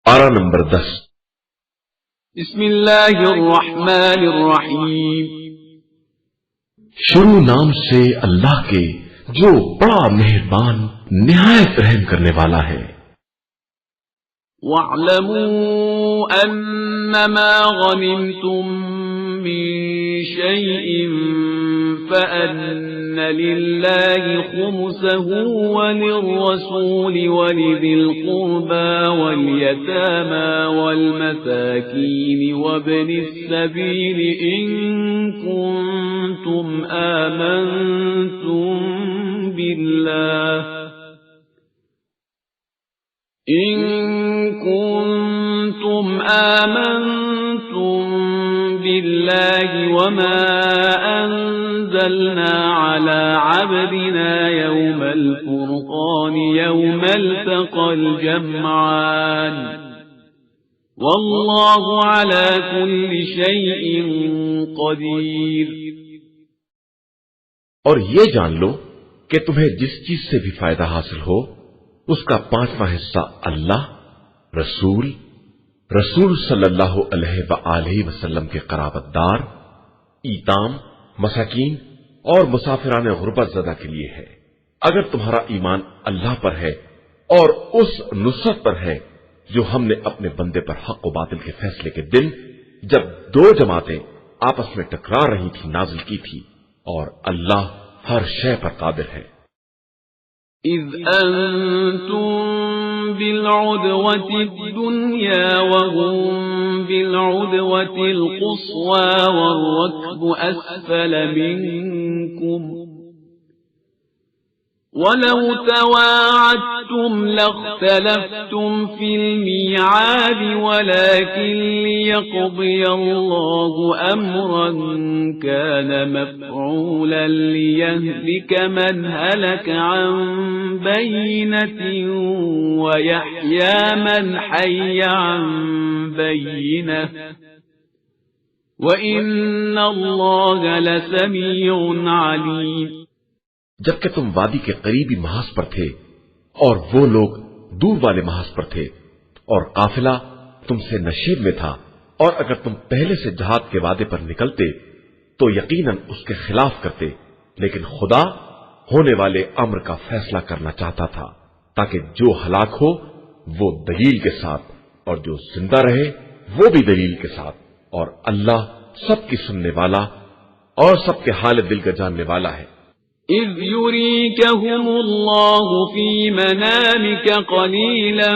پارہ نمبر 10۔ بسم اللہ الرحمن الرحیم۔ شروع نام سے اللہ کے جو بڑا مہربان نہایت رحم کرنے والا ہے۔ وَاعْلَمُوا أَنَّمَا غَنِمْتُم مِّن شَيْءٍ فَأَنَّ لِلَّهِ خُمُسَهُ وَلِلرَّسُولِ وَلِذِي الْقُرْبَى وَالْيَتَامَى وَالْمَسَاكِينِ وَابْنِ السَّبِيلِ إِن كُنتُمْ آمنتم بالله وما أنزلنا على عبدنا يوم الفرقان يوم التقى الجمعان والله على كل شيء قدير۔ اور یہ جان لو کہ تمہیں جس چیز سے بھی فائدہ حاصل ہو اس کا 5واں حصہ اللہ، رسول صلی اللہ علیہ وآلہ وسلم کے قرابت دار، ایتام، مساکین اور مسافران غربت زدہ کے لیے ہے، اگر تمہارا ایمان اللہ پر ہے اور اس نصرت پر ہے جو ہم نے اپنے بندے پر حق و باطل کے فیصلے کے دن جب دو جماعتیں آپس میں ٹکرا رہی تھی نازل کی تھی، اور اللہ ہر شے پر قادر ہے۔ اذ انتم بالعدوة الدنيا وهم بالعدوة القصوى والركب أسفل منكم ولو تواعدتم لاختلفتم في الميعاد ولكن ليقضي الله أمرا كان مفعولا ليهلك من هلك عن بينة ويحيى من حي عن بينة وإن الله لسميع عليم۔ جبکہ تم وادی کے قریبی محاذ پر تھے اور وہ لوگ دور والے محاذ پر تھے اور قافلہ تم سے نشیب میں تھا، اور اگر تم پہلے سے جہاد کے وعدے پر نکلتے تو یقیناً اس کے خلاف کرتے، لیکن خدا ہونے والے امر کا فیصلہ کرنا چاہتا تھا تاکہ جو ہلاک ہو وہ دلیل کے ساتھ اور جو زندہ رہے وہ بھی دلیل کے ساتھ، اور اللہ سب کی سننے والا اور سب کے حال دل کا جاننے والا ہے۔ اذ يريكهم الله في منامك قليلا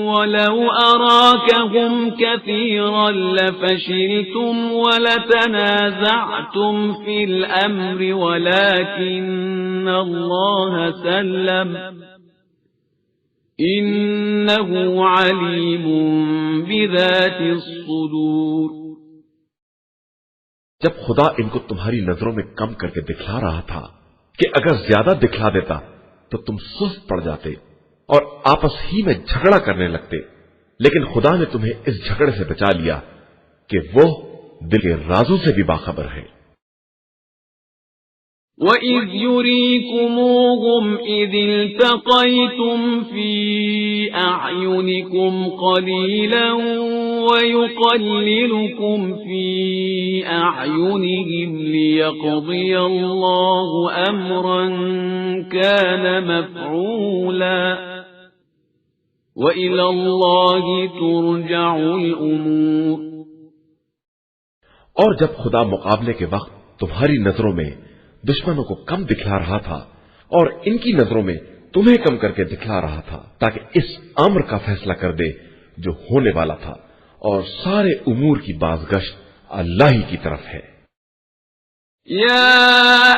ولو أراكهم كثيرا لفشلتم ولتنازعتم في الأمر ولكن الله سلم إنه عليم بذات الصدور۔ جب خدا ان کو تمہاری نظروں میں کم کر کے دکھلا رہا تھا کہ اگر زیادہ دکھلا دیتا تو تم سست پڑ جاتے اور آپس ہی میں جھگڑا کرنے لگتے، لیکن خدا نے تمہیں اس جھگڑے سے بچا لیا کہ وہ دل کے رازوں سے بھی باخبر ہے۔ وَإِذْ يُرِيكُمُوهُمْ إِذِ الْتَقَيْتُمْ فِي أَعْيُنِكُمْ قَلِيلًا وَيُقَلِّلُكُمْ فِي أَعْيُنِهِمْ لِيَقْضِيَ اللَّهُ أَمْرًا كَانَ مَفْعُولًا وَإِلَى اللَّهِ تُرْجَعُ الْأُمُورُ۔ اور جب خدا مقابلے کے وقت تمہاری نظروں میں دشمنوں کو کم دکھلا رہا تھا اور ان کی نظروں میں تمہیں کم کر کے دکھلا رہا تھا تاکہ اس امر کا فیصلہ کر دے جو ہونے والا تھا، اور سارے امور کی بازگشت اللہ ہی کی طرف ہے۔ یا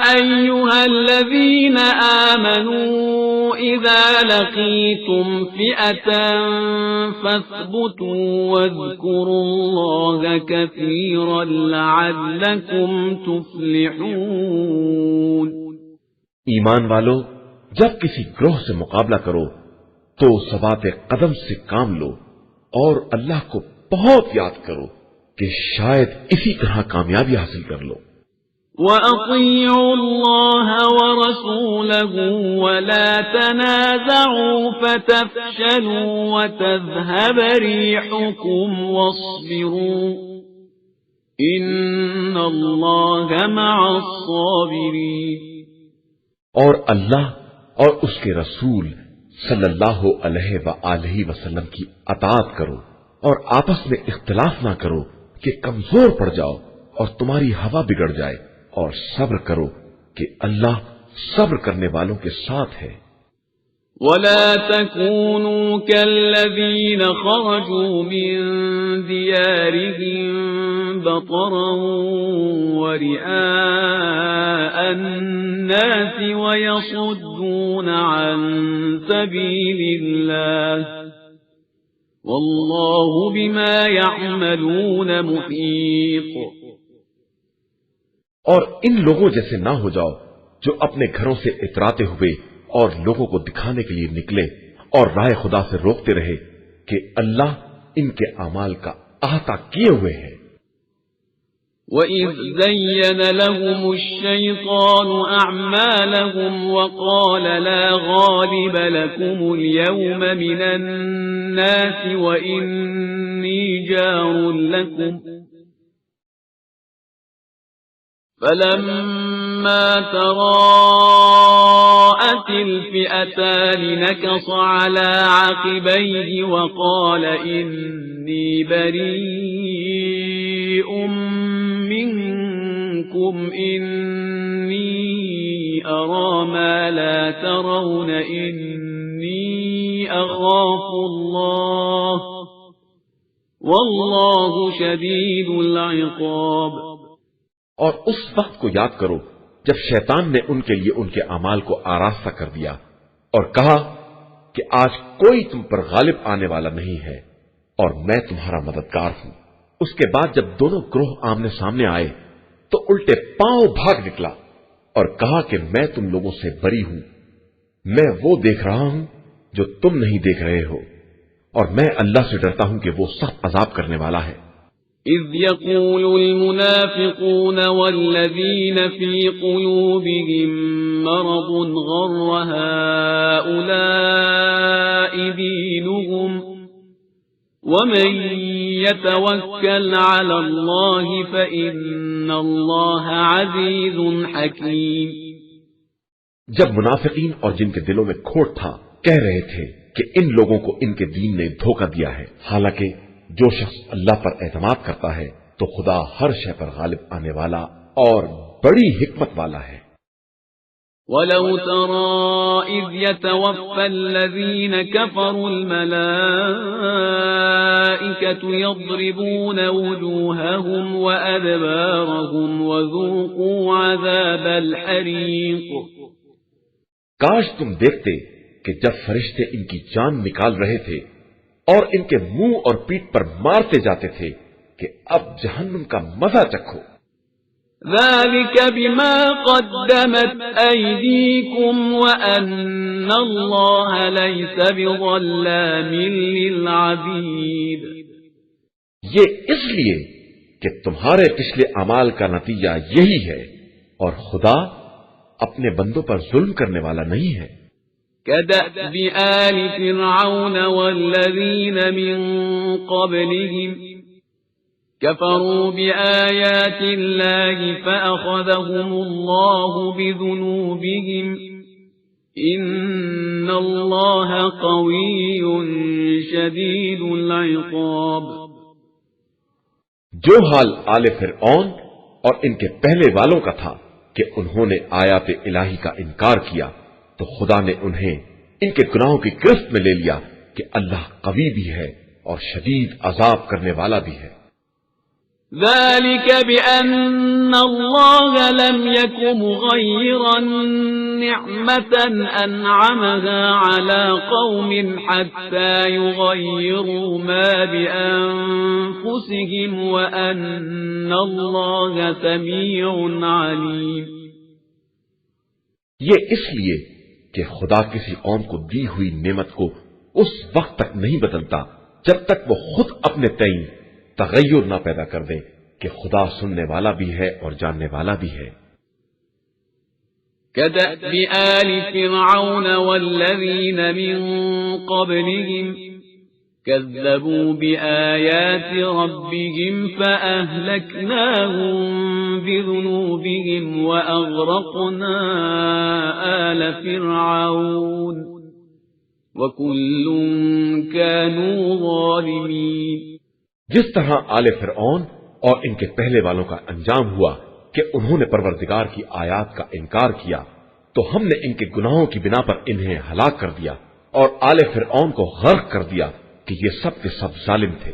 ایھا الذین آمنوا اذا لقیتم فئة فاثبتوا واذکروا اللہ کثیرا لعلکم تفلحون۔ ایمان والو، جب کسی گروہ سے مقابلہ کرو تو ثبات قدم سے کام لو اور اللہ کو بہت یاد کرو کہ شاید اسی طرح کامیابی حاصل کر لو۔ وَأَطِيعُوا اللَّهَ وَرَسُولَهُ وَلَا تَنَازَعُوا فَتَفْشَلُوا وَتَذْهَبَ رِيحُكُمْ وَاصْبِرُوا إِنَّ اللَّهَ مَعَ الصَّابِرِينَ اور اللہ اور اس کے رسول صلی اللہ علیہ وآلہ وسلم کی اطاعت کرو اور آپس میں اختلاف نہ کرو کہ کمزور پڑ جاؤ اور تمہاری ہوا بگڑ جائے، اور صبر کرو کہ اللہ صبر کرنے والوں کے ساتھ ہے۔ وَلَا تَكُونُوا كَالَّذِينَ خَرَجُوا مِن دِيَارِهِم بَطَرًا وَرِئَاءَ النَّاسِ وَيَصُدُّونَ عَن سَبِيلِ اللَّهِ وَاللَّهُ بِمَا يَعْمَلُونَ مُحِيطٌ۔ اور ان لوگوں جیسے نہ ہو جاؤ جو اپنے گھروں سے اتراتے ہوئے اور لوگوں کو دکھانے کے لیے نکلے اور راہ خدا سے روکتے رہے کہ اللہ ان کے اعمال کا احاطہ کیے ہوئے ہے۔ وَإِذْ زَيَّنَ لَهُمُ الشَّيْطَانُ أَعْمَالَهُمْ وَقَالَ لَا غَالِبَ لَكُمُ الْيَوْمَ مِنَ النَّاسِ وَإِنِّي جَارٌ لَكُمْ فَلَمَّا تَرَاءَتِ الْفِئَتَانِ نَكَصَ عَلَى عَقِبَيْهِ وَقَالَ إِنِّي بَرِيءٌ مِّنكُمْ إِنِّي أَرَىٰ مَا لَا تَرَوْنَ إِنِّي أَخَافُ اللَّهَ وَاللَّهُ شَدِيدُ الْعِقَابِ۔ اور اس وقت کو یاد کرو جب شیطان نے ان کے لیے ان کے اعمال کو آراستہ کر دیا اور کہا کہ آج کوئی تم پر غالب آنے والا نہیں ہے اور میں تمہارا مددگار ہوں۔ اس کے بعد جب دونوں گروہ آمنے سامنے آئے تو الٹے پاؤں بھاگ نکلا اور کہا کہ میں تم لوگوں سے بری ہوں، میں وہ دیکھ رہا ہوں جو تم نہیں دیکھ رہے ہو، اور میں اللہ سے ڈرتا ہوں کہ وہ سخت عذاب کرنے والا ہے۔ إِذْ يَقُولُ الْمُنَافِقُونَ وَالَّذِينَ فِي قُلُوبِهِم مَّرَضٌ غَرَّ هَٰؤُلَاءِ دِينُهُمْ وَمَن يَتَوَكَّلْ عَلَى اللَّهِ فَإِنَّ اللَّهَ عَزِيزٌ حَكِيمٌ۔ جب منافقین اور جن کے دلوں میں کھوٹ تھا کہہ رہے تھے کہ ان لوگوں کو ان کے دین نے دھوکہ دیا ہے، حالانکہ جو شخص اللہ پر اعتماد کرتا ہے تو خدا ہر شے پر غالب آنے والا اور بڑی حکمت والا ہے۔ وَلَوْ تَرَىٰ إِذْ يَتَوَفَّى الَّذِينَ كَفَرُوا الْمَلَائِكَةُ يَضْرِبُونَ وُجُوهَهُمْ وَأَدْبَارَهُمْ وَذُوقُوا عَذَابَ الْحَرِيقِ۔ کاش تم دیکھتے کہ جب فرشتے ان کی جان نکال رہے تھے اور ان کے منہ اور پیٹھ پر مارتے جاتے تھے کہ اب جہنم کا مزہ چکھو۔ ذَلِكَ بِمَا قَدَّمَتْ أَيْدِيكُمْ وَأَنَّ اللَّهَ لَيْسَ بِظَلَّامٍ لِّلْعَبِيدِ۔ یہ اس لیے کہ تمہارے پچھلے اعمال کا نتیجہ یہی ہے، اور خدا اپنے بندوں پر ظلم کرنے والا نہیں ہے۔ كَدَأْبِ آلِ فِرْعَوْنَ وَالَّذِينَ مِن قَبْلِهِمْ كَفَرُوا بِآيَاتِ اللَّهِ فَأَخَذَهُمُ اللَّهُ بِذُنُوبِهِمْ إِنَّ اللَّهَ قَوِيٌّ شَدِيدُ الْعِقَابِ۔ جو حال آل فرعون اور ان کے پہلے والوں کا تھا کہ انہوں نے آیات الہی کا انکار کیا تو خدا نے انہیں ان کے گناہوں کی گرفت میں لے لیا کہ اللہ قوی بھی ہے اور شدید عذاب کرنے والا بھی ہے۔ ذَلِكَ بِأَنَّ اللَّهَ لَمْ يَكُ مُغَيِّرًا نِعْمَةً أَنْعَمَهَا عَلَى قَوْمٍ حَتَّى يُغَيِّرُوا مَا بِأَنفُسِهِمْ وَأَنَّ اللَّهَ سَمِيعٌ عَلِيمٌ۔ یہ اس لیے کہ خدا کسی قوم کو دی ہوئی نعمت کو اس وقت تک نہیں بدلتا جب تک وہ خود اپنے تئیں تغیر نہ پیدا کر دے کہ خدا سننے والا بھی ہے اور جاننے والا بھی ہے۔ كدأب آل فرعون والذين من قبلهم كذبوا بآيات ربهم فأهلكناهم بذنوبهم وأغرقنا آل فرعون وكل كانوا ظالمين۔ جس طرح آل فرعون اور ان کے پہلے والوں کا انجام ہوا کہ انہوں نے پروردگار کی آیات کا انکار کیا، تو ہم نے ان کے گناہوں کی بنا پر انہیں ہلاک کر دیا اور آل فرعون کو غرق کر دیا کہ یہ سب کے سب ظالم تھے۔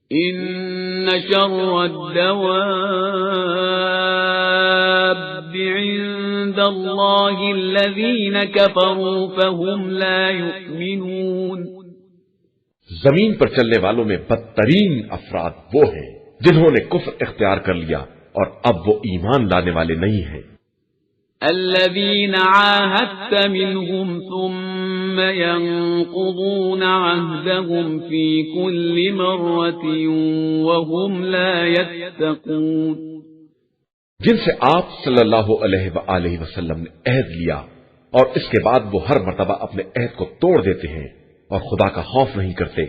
ان شر الدواب عند اللہ الذین کفروا فهم لا یؤمنون۔ زمین پر چلنے والوں میں بدترین افراد وہ ہیں جنہوں نے کفر اختیار کر لیا اور اب وہ ایمان لانے والے نہیں ہیں۔ الذين عاهدت منهم ثم ينقضون عهدهم في كل مرة وهم لا يتقون۔ جن سے آپ صلی اللہ علیہ وآلہ وسلم نے عہد لیا اور اس کے بعد وہ ہر مرتبہ اپنے عہد کو توڑ دیتے ہیں اور خدا کا خوف نہیں کرتے۔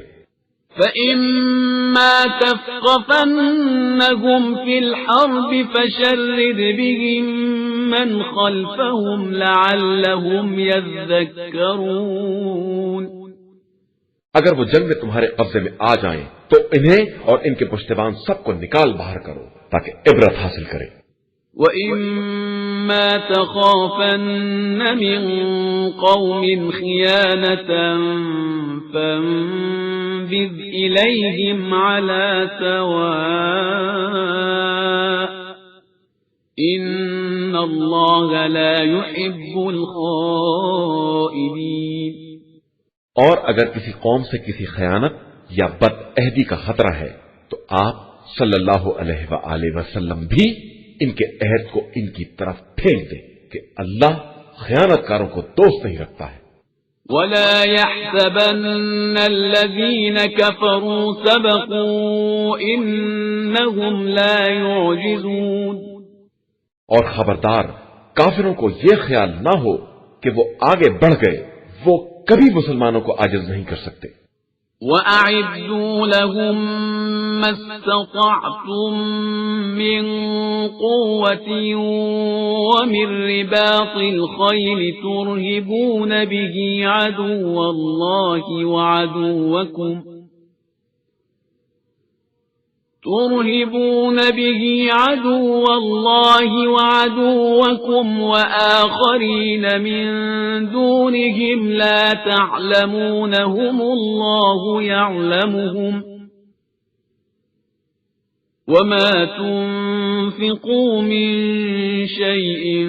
فَإِمَّا تَثْقَفَنَّهُمْ فِي الْحَرْبِ فَشَرِّدْ بِهِمْ مَنْ خَلْفَهُمْ لَعَلَّهُمْ يَذَّكَّرُونَ۔ اگر وہ جنگ میں تمہارے قبضے میں آ جائیں تو انہیں اور ان کے پشتبان سب کو نکال باہر کرو تاکہ عبرت حاصل کریں۔ وَإِمَّا تَخَافَنَّ مِنْ قَوْمٍ خِيَانَةً فَانبِذْ إِلَيْهِمْ عَلَى سَوَاءٍ إِنَّ اللَّهَ لَا يُحِبُّ الْخَائِنِينَ۔ اور اگر کسی قوم سے کسی خیانت یا بد عہدی کا خطرہ ہے تو آپ صلی اللہ علیہ وآلہ وسلم بھی ان کے عہد کو ان کی طرف پھینک دیں کہ اللہ خیانت کاروں کو دوست نہیں رکھتا ہے۔ وَلَا يَحْسَبَنَّ الَّذِينَ كَفَرُوا سَبَقُوا إِنَّهُمْ لَا يُعْجِزُونَ۔ اور خبردار کافروں کو یہ خیال نہ ہو کہ وہ آگے بڑھ گئے، وہ کبھی مسلمانوں کو عاجز نہیں کر سکتے۔ وَأَعِدُّوا لَهُم مَّا اسْتَطَعْتُم مِّن قُوَّةٍ وَمِن رِّبَاطِ الْخَيْلِ تُرْهِبُونَ بِهِ عَدُوَّ اللَّهِ وَعَدُوَّكُمْ وَآخَرِينَ مِن دُونِهِمْ لَا تَعْلَمُونَهُمُ اللَّهُ يَعْلَمُهُمْ وَمَا تُنفِقُوا مِن شَيْءٍ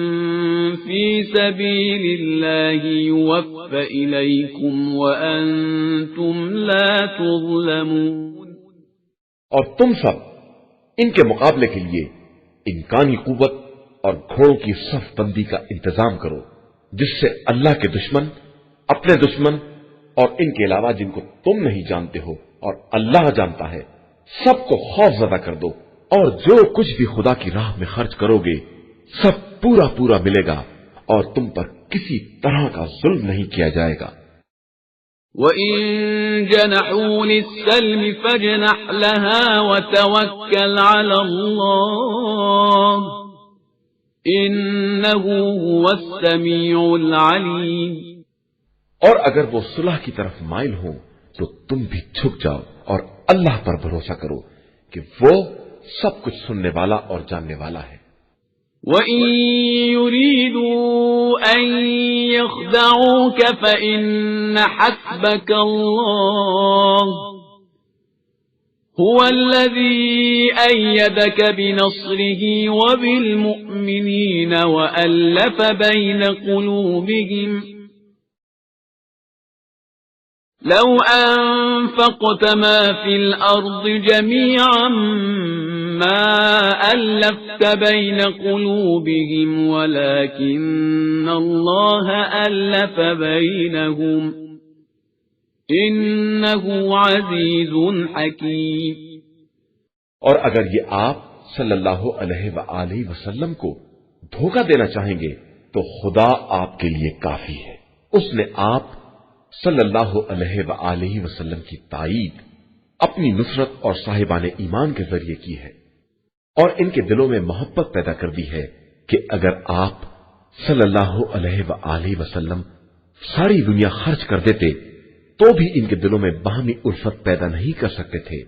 فِي سَبِيلِ اللَّهِ يُوَفَّ إِلَيْكُمْ وَأَنتُمْ لَا تُظْلَمُونَ۔ اور تم سب ان کے مقابلے کے لیے امکانی قوت اور گھوڑوں کی صف بندی کا انتظام کرو، جس سے اللہ کے دشمن، اپنے دشمن اور ان کے علاوہ جن کو تم نہیں جانتے ہو اور اللہ جانتا ہے، سب کو خوف زدہ کر دو، اور جو کچھ بھی خدا کی راہ میں خرچ کرو گے سب پورا پورا ملے گا اور تم پر کسی طرح کا ظلم نہیں کیا جائے گا۔ وَإِن جَنَحُوا لِلسَّلْمِ فَاجْنَحْ لَهَا وَتَوَكَّلْ عَلَى اللَّهِ إِنَّهُ هُوَ السَّمِيعُ الْعَلِيمُ۔ اور اگر وہ صلح کی طرف مائل ہوں تو تم بھی جھک جاؤ اور اللہ پر بھروسہ کرو کہ وہ سب کچھ سننے والا اور جاننے والا ہے۔ وَإِن يُرِيدُوا أَن يَخْدَعُوكَ فَإِنَّ حَسْبَكَ اللَّهُ هُوَ الَّذِي أَيَّدَكَ بِنَصْرِهِ وَبِالْمُؤْمِنِينَ وَأَلَّفَ بَيْنَ قُلُوبِهِمْ لَوْ أَنفَقْتَ مَا فِي الْأَرْضِ جَمِيعًا مَا أَلَّفْتَ بَيْنَ قُلُوبِهِمْ وَلَكِنَّ اللَّهَ أَلَّفَ بَيْنَهُمْ إِنَّهُ عَزِيزٌ حَكِيمٌ۔ اور اگر یہ آپ صلی اللہ علیہ وآلہ وسلم کو دھوکہ دینا چاہیں گے تو خدا آپ کے لیے کافی ہے۔ اس نے آپ صلی اللہ علیہ وآلہ وسلم کی تائید اپنی نصرت اور صاحبان ایمان کے ذریعے کی ہے، اور ان کے دلوں میں محبت پیدا کر دی ہے کہ اگر آپ صلی اللہ علیہ وآلہ وسلم ساری دنیا خرچ کر دیتے تو بھی ان کے دلوں میں باہمی الفت پیدا نہیں کر سکتے تھے،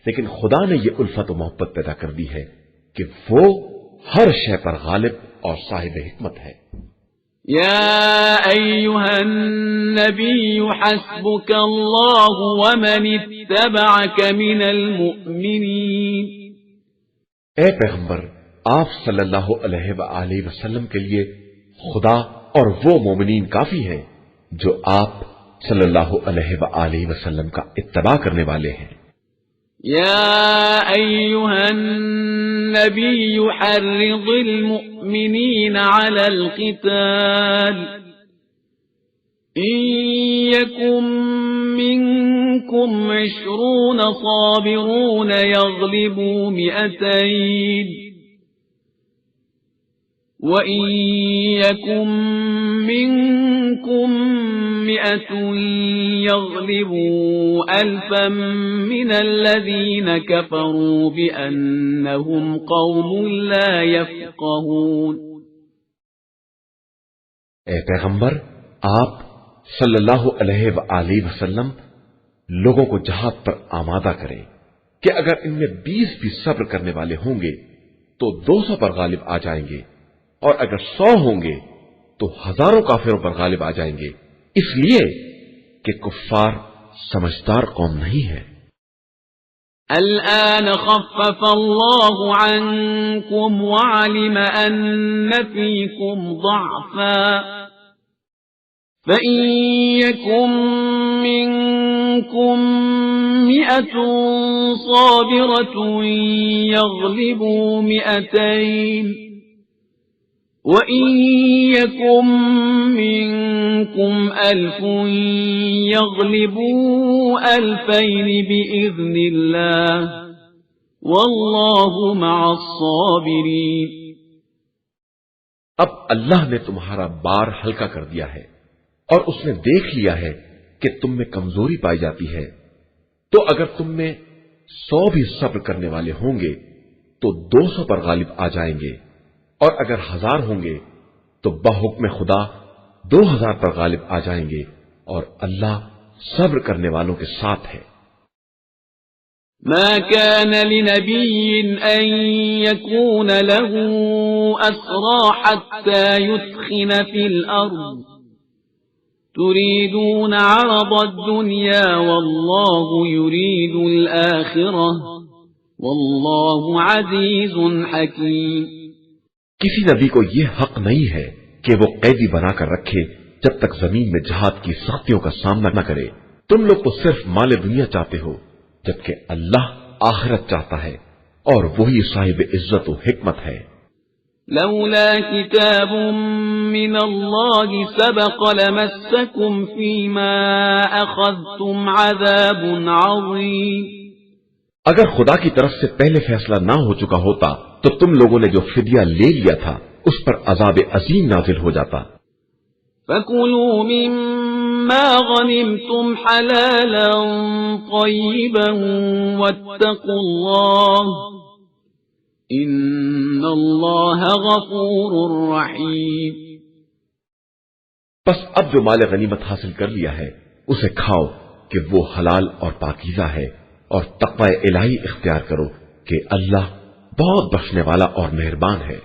لیکن خدا نے یہ الفت و محبت پیدا کر دی ہے کہ وہ ہر شے پر غالب اور صاحب حکمت ہے۔ يا أيها النبي حسبك الله ومن اتبعك من المؤمنين۔ اے پیغمبر، آپ صلی اللہ علیہ وآلہ وسلم کے لیے خدا اور وہ مومنین کافی ہیں جو آپ صلی اللہ علیہ وآلہ وسلم کا اتباع کرنے والے ہیں۔ يا أيها النبي حرض المؤمنين على القتال إن يكن منكم 20 صابرون يغلبوا 200 وَإِن يَكُن مِّنكُم 100 يَغْلِبُوا 1000 مِّنَ الَّذِينَ كَفَرُوا بِأَنَّهُمْ قَوْمٌ لَّا يَفْقَهُونَ۔ اے پیغمبر، آپ صلی اللہ علیہ وآلہ وسلم لوگوں کو جہاد پر آمادہ کریں کہ اگر ان میں 20 بھی صبر کرنے والے ہوں گے تو 200 پر غالب آ جائیں گے، اور اگر 100 ہوں گے تو ہزاروں کافروں پر غالب آ جائیں گے، اس لیے کہ کفار سمجھدار قوم نہیں ہے۔ الآن خفف الله عنكم وعلم أن فيكم ضعفا فإن يكن منكم 100 صابرة يغلبوا 200 وَإِن يَكُن مِّنكُمْ 1000 يَغْلِبُوا 2000 بِإِذْنِ اللَّهِ وَاللَّهُ مَعَ الصَّابِرِينَ۔ اب اللہ نے تمہارا بار ہلکا کر دیا ہے اور اس نے دیکھ لیا ہے کہ تم میں کمزوری پائی جاتی ہے، تو اگر تم میں 100 بھی صبر کرنے والے ہوں گے تو 200 پر غالب آ جائیں گے، اور اگر 1000 ہوں گے تو بحکم خدا 2000 پر غالب آ جائیں گے، اور اللہ صبر کرنے والوں کے ساتھ ہے۔ ما كان لنبي أن يكون له أسرى حتى يثخن في الأرض تريدون عرض الدنيا والله يريد الآخرة والله عزيز حكيم۔ کسی نبی کو یہ حق نہیں ہے کہ وہ قیدی بنا کر رکھے جب تک زمین میں جہاد کی سختیوں کا سامنا نہ کرے۔ تم لوگ تو صرف مال دنیا چاہتے ہو، جبکہ اللہ آخرت چاہتا ہے، اور وہی صاحب عزت و حکمت ہے۔ لولا كتاب من الله سبق لمسكم فيما أخذتم عذاب عظيم۔ اگر خدا کی طرف سے پہلے فیصلہ نہ ہو چکا ہوتا تو تم لوگوں نے جو فدیہ لے لیا تھا اس پر عذاب عظیم نازل ہو جاتا۔ فَكُلُوا مِمَّا غَنِمْتُمْ حَلَالًا طَيِّبًا وَاتَّقُوا اللَّهَ إِنَّ اللَّهَ غَفُورٌ رَّحِيمٌ۔ بس اب جو مال غنیمت حاصل کر لیا ہے اسے کھاؤ کہ وہ حلال اور پاکیزہ ہے، اور تقوی الہی اختیار کرو کہ اللہ بہت بخشنے والا اور مہربان ہے۔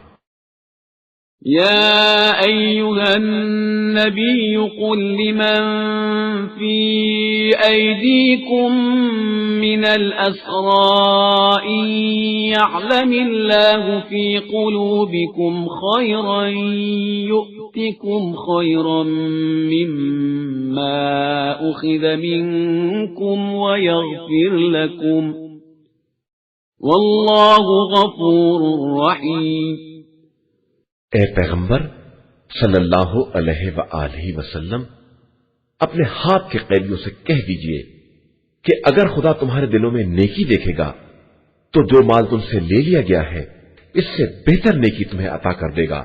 يا أيها النبي قل لمن في أيديكم من الأسرى إن يعلم الله في قلوبكم خيرا يؤتكم خيرا مما أخذ منكم ويغفر لكم والله غفور رحيم۔ اے پیغمبر صلی اللہ علیہ وآلہ وسلم، اپنے ہاتھ کے قیدیوں سے کہہ دیجئے کہ اگر خدا تمہارے دلوں میں نیکی دیکھے گا تو جو مال تم سے لے لیا گیا ہے اس سے بہتر نیکی تمہیں عطا کر دے گا،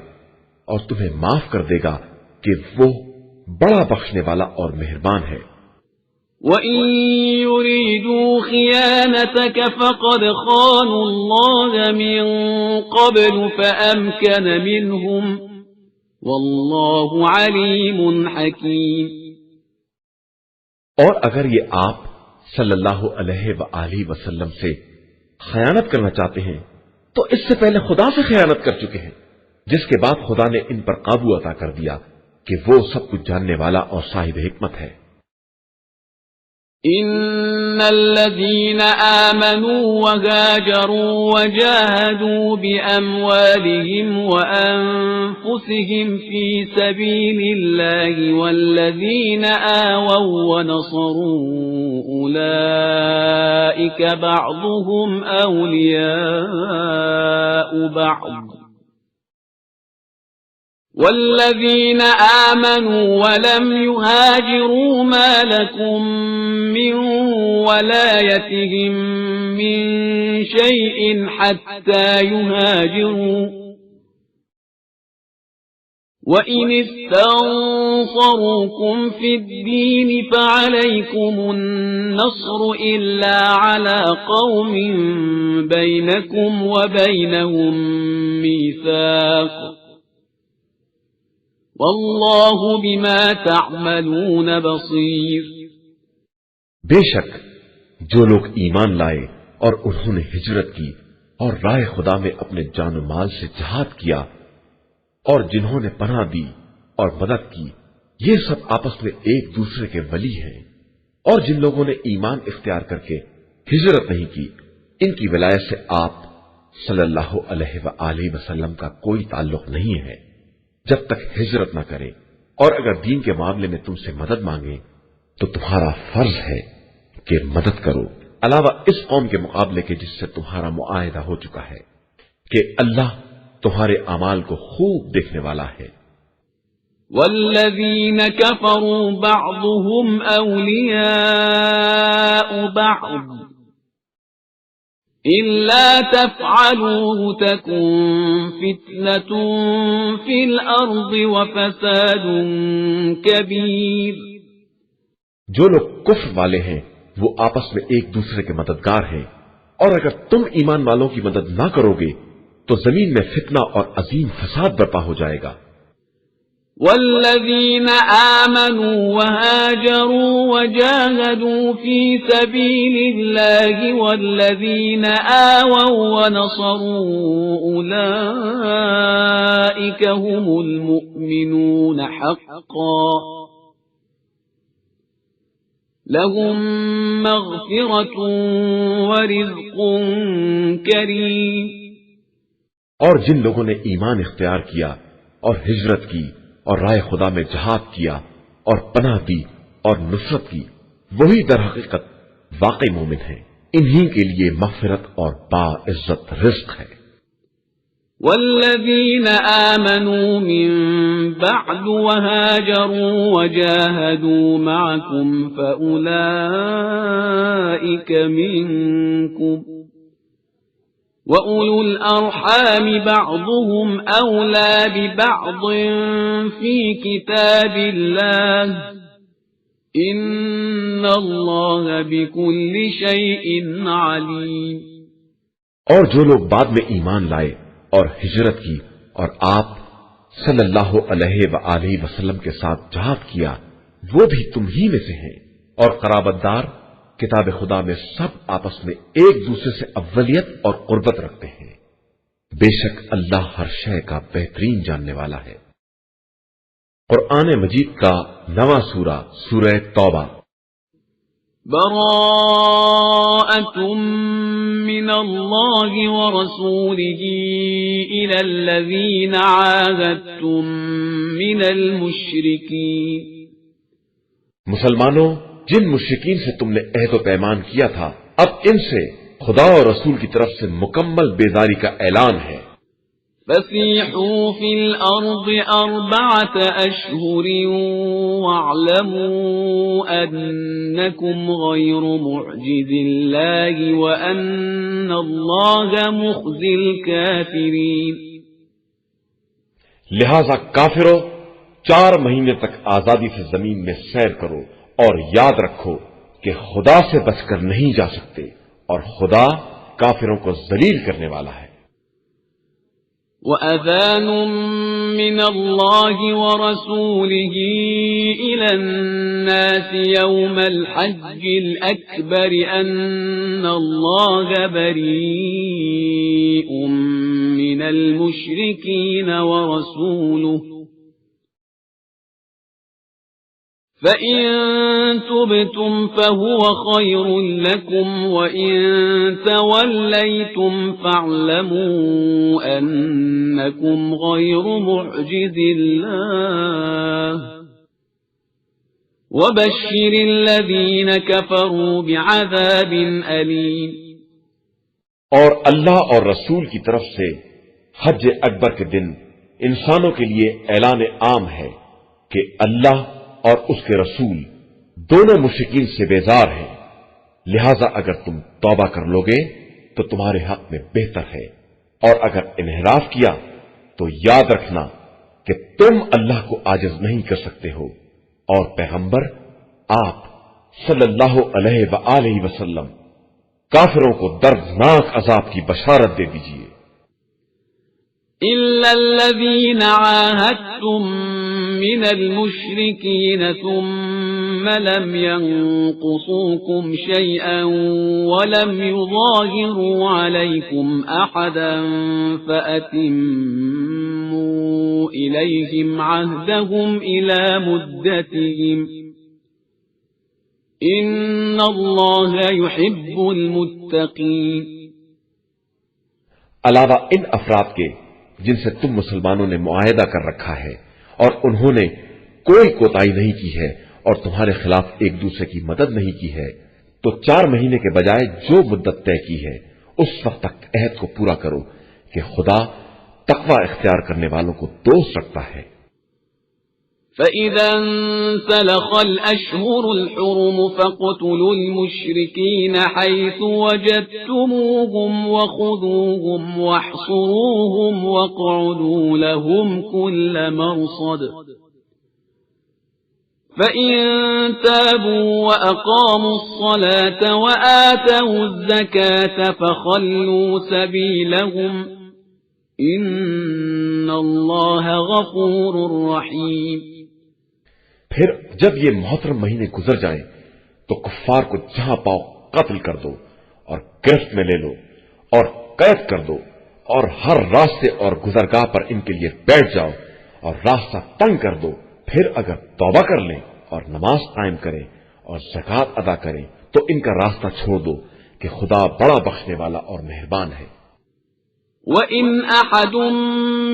اور تمہیں معاف کر دے گا کہ وہ بڑا بخشنے والا اور مہربان ہے۔ وَإِن يُرِيدُوا خِيَانَتَكَ فَقَدْ خَانُوا اللَّهَ مِن قَبْلُ فَأَمْكَنَ مِنْهُمْ وَاللَّهُ عَلِيمٌ حَكِيمٌ۔ اور اگر یہ آپ صلی اللہ علیہ وآلہ وسلم سے خیانت کرنا چاہتے ہیں تو اس سے پہلے خدا سے خیانت کر چکے ہیں، جس کے بعد خدا نے ان پر قابو عطا کر دیا کہ وہ سب کچھ جاننے والا اور صاحب حکمت ہے۔ إن الذين آمنوا وهاجروا وجاهدوا بأموالهم وأنفسهم في سبيل الله والذين آووا ونصروا أولئك بعضهم أولياء بعض والذين آمنوا ولم يهاجروا ما لكم من ولايتهم من شيء حتى يهاجروا وإن استنصروكم في الدين فعليكم النصر إلا على قوم بينكم وبينهم ميثاق واللہ بما تعملون بصیر۔ بے شک جو لوگ ایمان لائے اور انہوں نے ہجرت کی اور راہ خدا میں اپنے جان و مال سے جہاد کیا اور جنہوں نے پناہ دی اور مدد کی، یہ سب آپس میں ایک دوسرے کے ولی ہیں، اور جن لوگوں نے ایمان اختیار کر کے ہجرت نہیں کی، ان کی ولایت سے آپ صلی اللہ علیہ وآلہ وسلم کا کوئی تعلق نہیں ہے جب تک ہجرت نہ کرے، اور اگر دین کے معاملے میں تم سے مدد مانگے تو تمہارا فرض ہے کہ مدد کرو، علاوہ اس قوم کے مقابلے کے جس سے تمہارا معاہدہ ہو چکا ہے کہ اللہ تمہارے اعمال کو خوب دیکھنے والا ہے۔ والذین کفروا بعضهم اولیاء بعض إِلَّا تَفْعَلُوهُ تَكُنْ فِتْنَةٌ فِي الْأَرْضِ وَفَسَادٌ كَبِيرٌ۔ جو لوگ کفر والے ہیں وہ آپس میں ایک دوسرے کے مددگار ہیں، اور اگر تم ایمان والوں کی مدد نہ کرو گے تو زمین میں فتنہ اور عظیم فساد برپا ہو جائے گا۔ والذین آمنوا وهاجروا وجاهدوا في سبيل الله والذین آووا ونصروا أولئك هم المؤمنون حقا لهم مغفرة ورزق کریم۔ اور جن لوگوں نے ایمان اختیار کیا اور ہجرت کی اور رائے خدا میں جہاد کیا اور پناہ دی اور نصرت کی، وہی در حقیقت واقعی مومن ہیں، انہی کے لیے مغفرت اور باعزت رزق ہے۔ والذین آمنوا من بعد وهاجروا وجاهدوا معكم فأولئك منكم وَأُولُو الْأَرْحَامِ بَعْضُهُمْ أَوْلَى بِبَعْضٍ فِي كِتَابِ اللَّهِ إِنَّ اللَّهَ بِكُلِّ شَيْءٍ عَلِيمٌ۔ اور جو لوگ بعد میں ایمان لائے اور ہجرت کی اور آپ صلی اللہ علیہ وآلہ وسلم کے ساتھ جہاد کیا، وہ بھی تم ہی میں سے ہیں، اور قرابت دار کتاب خدا میں سب آپس میں ایک دوسرے سے اولیت اور قربت رکھتے ہیں، بے شک اللہ ہر شے کا بہترین جاننے والا ہے۔ قرآن مجید کا نواں سورہ سورہ توبہ۔ براءة من اللہ ورسولہ إلی الذین عاہدتم من المشرکین۔ مسلمانوں، جن مشرکین سے تم نے عہد و پیمان کیا تھا، اب ان سے خدا اور رسول کی طرف سے مکمل بیزاری کا اعلان ہے۔ فَسِيحُوا فِي الْأَرْضِ أَرْبَعَةَ أَشْهُرٍ وَاعْلَمُوا أَنَّكُمْ غَيْرُ مُعْجِزِي اللَّهِ وَأَنَّ اللَّهَ مُخْزِي الْكَافِرِينَ۔ لہذا کافروں 4 مہینے تک آزادی سے زمین میں سیر کرو اور یاد رکھو کہ خدا سے بچ کر نہیں جا سکتے اور خدا کافروں کو ذلیل کرنے والا ہے۔ وَأَذَانٌ مِّنَ اللَّهِ وَرَسُولِهِ إِلَى النَّاسِ يَوْمَ الْحَجِّ الْأَكْبَرِ أَنَّ اللَّهَ بَرِيءٌ مِّنَ الْمُشْرِكِينَ وَرَسُولُهُ فَإِن تُبْتُمْ فَهُوَ خَيْرٌ لَكُمْ وَإِن تَوَلَّيْتُمْ فَاعْلَمُوا أَنَّكُمْ غَيْرُ مُعْجِزِي اللَّهِ وَبَشِّرِ الَّذِينَ كَفَرُوا بِعَذَابٍ أَلِيمٍ۔ اور اللہ اور رسول کی طرف سے حج اکبر کے دن انسانوں کے لیے اعلان عام ہے کہ اللہ اور اس کے رسول دونوں مشرکین سے بیزار ہیں، لہذا اگر تم توبہ کر لو گے تو تمہارے حق میں بہتر ہے، اور اگر انحراف کیا تو یاد رکھنا کہ تم اللہ کو عاجز نہیں کر سکتے ہو، اور پیغمبر آپ صلی اللہ علیہ وآلہ وسلم کافروں کو دردناک عذاب کی بشارت دے دیجیے۔ إِلَّا الَّذِينَ عَاهَدتُّم مِّنَ الْمُشْرِكِينَ ثُمَّ لَمْ يَنقُصُوكُمْ شَيْئًا وَلَمْ يُظَاهِرُوا عَلَيْكُمْ أَحَدًا فَأَتِمُّوا إِلَيْهِمْ عَهْدَهُمْ إِلَى مُدَّتِهِمْ إِنَّ اللَّهَ يُحِبُّ الْمُتَّقِينَ۔ علاوہ ان افراد کے جن سے تم مسلمانوں نے معاہدہ کر رکھا ہے اور انہوں نے کوئی کوتاہی نہیں کی ہے اور تمہارے خلاف ایک دوسرے کی مدد نہیں کی ہے، تو 4 مہینے کے بجائے جو مدت طے کی ہے اس وقت تک عہد کو پورا کرو کہ خدا تقوی اختیار کرنے والوں کو دوست رکھتا ہے۔ فَإِذَا انْسَلَخَ الْأَشْهُرُ الْحُرُمُ فَاقْتُلُوا الْمُشْرِكِينَ حَيْثُ وَجَدتُّمُوهُمْ وَخُذُوهُمْ وَاحْصُرُوهُمْ وَاقْعُدُوا لَهُمْ كُلَّ مَرْصَدٍ فَإِن تَابُوا وَأَقَامُوا الصَّلَاةَ وَآتَوُا الزَّكَاةَ فَخَلُّوا سَبِيلَهُمْ ان اللہ غفور رحیم۔ پھر جب یہ محترم مہینے گزر جائیں تو کفار کو جہاں پاؤ قتل کر دو اور گرفت میں لے لو اور قید کر دو، اور ہر راستے اور گزرگاہ پر ان کے لیے بیٹھ جاؤ اور راستہ تنگ کر دو۔ پھر اگر توبہ کر لیں اور نماز قائم کریں اور زکوٰۃ ادا کریں تو ان کا راستہ چھوڑ دو کہ خدا بڑا بخشنے والا اور مہربان ہے۔ وَإِنْ أَحَدٌ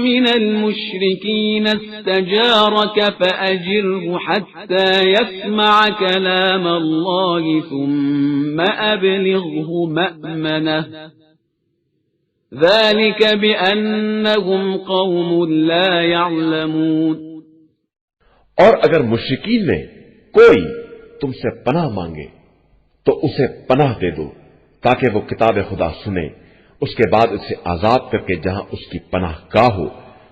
مِّنَ الْمُشْرِكِينَ اسْتَجَارَكَ فَأَجِرْهُ حَتَّى يَسْمَعَ كَلَامَ اللَّهِ ثُمَّ أَبْلِغْهُ مَأْمَنَهُ ذَلِكَ بِأَنَّهُمْ قَوْمٌ لَا يَعْلَمُونَ۔ اور اگر مشرکین میں کوئی تم سے پناہ مانگے تو اسے پناہ دے دو تاکہ وہ کتاب خدا سنے، اس کے بعد اسے آزاد کر کے جہاں اس کی پناہ گاہ ہو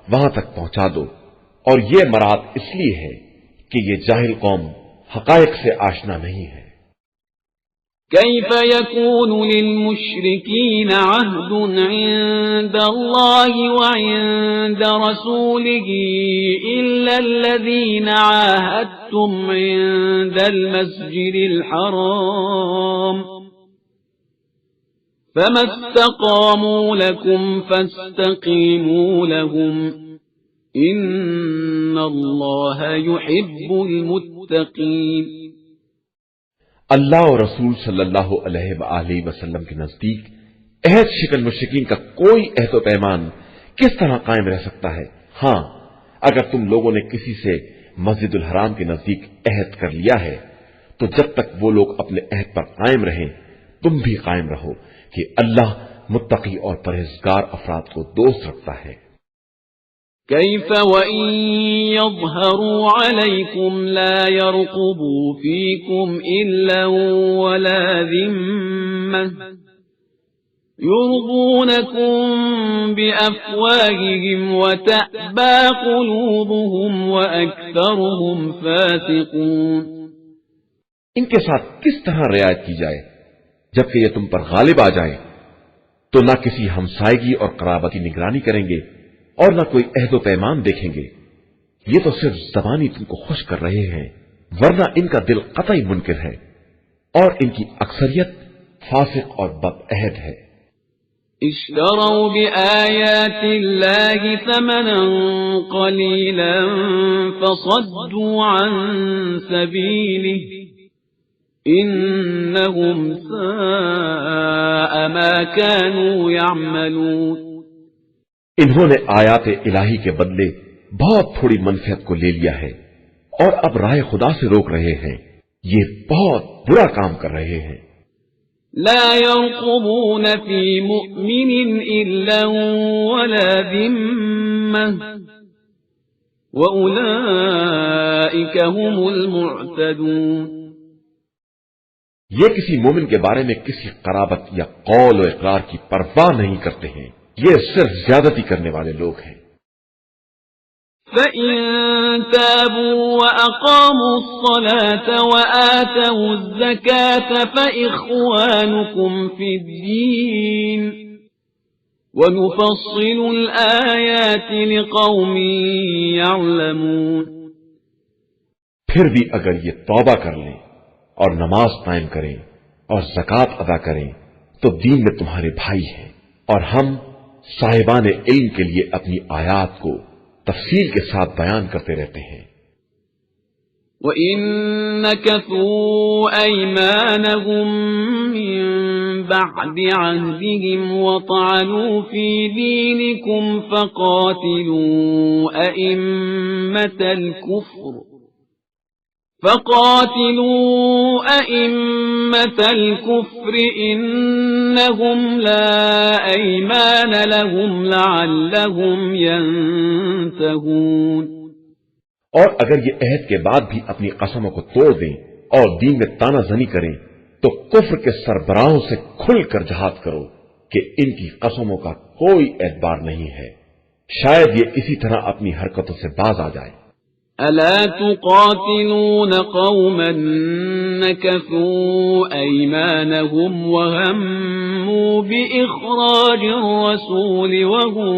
وہاں تک پہنچا دو، اور یہ مراد اس لیے ہے کہ یہ جاہل قوم حقائق سے آشنا نہیں ہے۔ كيف يكون للمشركين عهد عند الله وعند رسوله إلا الذين عاهدتم عند المسجد الحرام فما استقاموا لكم فاستقيموا لهم إن الله يحب المتقين۔ اللہ اور رسول صلی اللہ علیہ وآلہ وسلم کے نزدیک عہد شکن مشرکین کا کوئی عہد و پیمان کس طرح قائم رہ سکتا ہے؟ ہاں، اگر تم لوگوں نے کسی سے مسجد الحرام کے نزدیک عہد کر لیا ہے تو جب تک وہ لوگ اپنے عہد پر قائم رہیں تم بھی قائم رہو کہ اللہ متقی اور پرہیزگار افراد کو دوست رکھتا ہے۔ كيف وإن يظهروا عليكم لا يرقبوا فيكم إلا ولا ذمة يرضونكم بأفواههم وتأبى قلوبهم وأكثرهم فاسقون۔ ان کے ساتھ کس طرح رعایت کی جائے جبکہ یہ تم پر غالب آ جائیں تو نہ کسی ہمسائیگی اور قرابت کی نگرانی کریں گے اور نہ کوئی عہد و پیمان دیکھیں گے۔ یہ تو صرف زبانی تم کو خوش کر رہے ہیں، ورنہ ان کا دل قطعی منکر ہے اور ان کی اکثریت فاسق اور بد عہد ہے۔ اشتروا بآيات الله ثمنا قليلا فصدوا عن سبيله إنهم ساء ما كانوا يعملون۔ انہوں نے آیات الہی کے بدلے بہت تھوڑی منفعت کو لے لیا ہے اور اب راہ خدا سے روک رہے ہیں، یہ بہت برا کام کر رہے ہیں۔ لا يرقبون في مؤمن إلا ولا ذمة وأولئك هم المعتدون۔ یہ کسی مومن کے بارے میں کسی قرابت یا قول و اقرار کی پرواہ نہیں کرتے ہیں، یہ صرف زیادتی کرنے والے لوگ ہیں۔ فَإِن تَابُوا وَأَقَامُوا الصَّلَاةَ وَآتَوُا الزَّكَاةَ فَإِخْوَانُكُمْ فِي الدِّينِ وَنُفَصِّلُ الْآيَاتِ لِقَوْمٍ يَعْلَمُونَ۔ پھر بھی اگر یہ توبہ کر لیں اور نماز قائم کریں اور زکوٰۃ ادا کریں تو دین میں تمہارے بھائی ہیں، اور ہم صاحبان علم کے لیے اپنی آیات کو تفصیل کے ساتھ بیان کرتے رہتے ہیں۔ وَإِن نَكَثُوا أَيْمَانَهُم مِّن بَعْدِ عَهْدِهِمْ وَطَعَنُوا فِي دِينِكُمْ فَقَاتِلُوا أَئِمَّةَ الْكُفْرِ إِنَّهُمْ لَا أَيْمَانَ لَهُمْ لَعَلَّهُمْ يَنْتَهُونَ۔ اور اگر یہ عہد کے بعد بھی اپنی قسموں کو توڑ دیں اور دین میں تانا زنی کریں تو کفر کے سربراہوں سے کھل کر جہاد کرو کہ ان کی قسموں کا کوئی اعتبار نہیں ہے، شاید یہ اسی طرح اپنی حرکتوں سے باز آ جائے۔ أَلَا تُقَاتِلُونَ قَوْمًا نَكَثُوا أَيْمَانَهُمْ وَهَمُّوا بِإِخْرَاجِ الرَّسُولِ وَهُمْ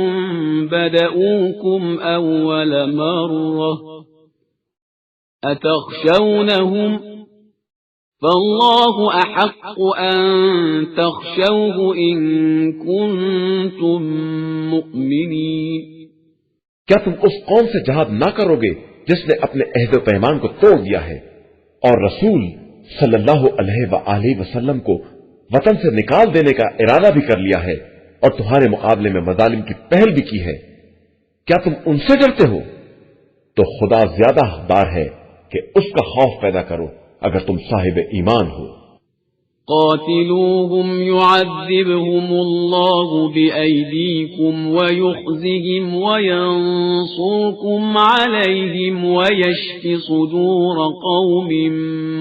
بَدَؤُوكُمْ أَوَّلَ مَرَّةٍ أَتَخْشَوْنَهُمْ فَاللَّهُ أَحَقُّ أَن تَخْشَوْهُ إِن كُنتُم مُّؤْمِنِينَ۔ کیا تم اس قوم سے جہاد نہ کرو گے جس نے اپنے عہد و پیمان کو توڑ دیا ہے اور رسول صلی اللہ علیہ وآلہ وسلم کو وطن سے نکال دینے کا ارادہ بھی کر لیا ہے اور تمہارے مقابلے میں مظالم کی پہل بھی کی ہے؟ کیا تم ان سے ڈرتے ہو؟ تو خدا زیادہ حقدار ہے کہ اس کا خوف پیدا کرو اگر تم صاحب ایمان ہو۔ قاتلوهم يعذبهم الله بأيديكم ويخزهم وينصركم عليهم ويشف صدور قوم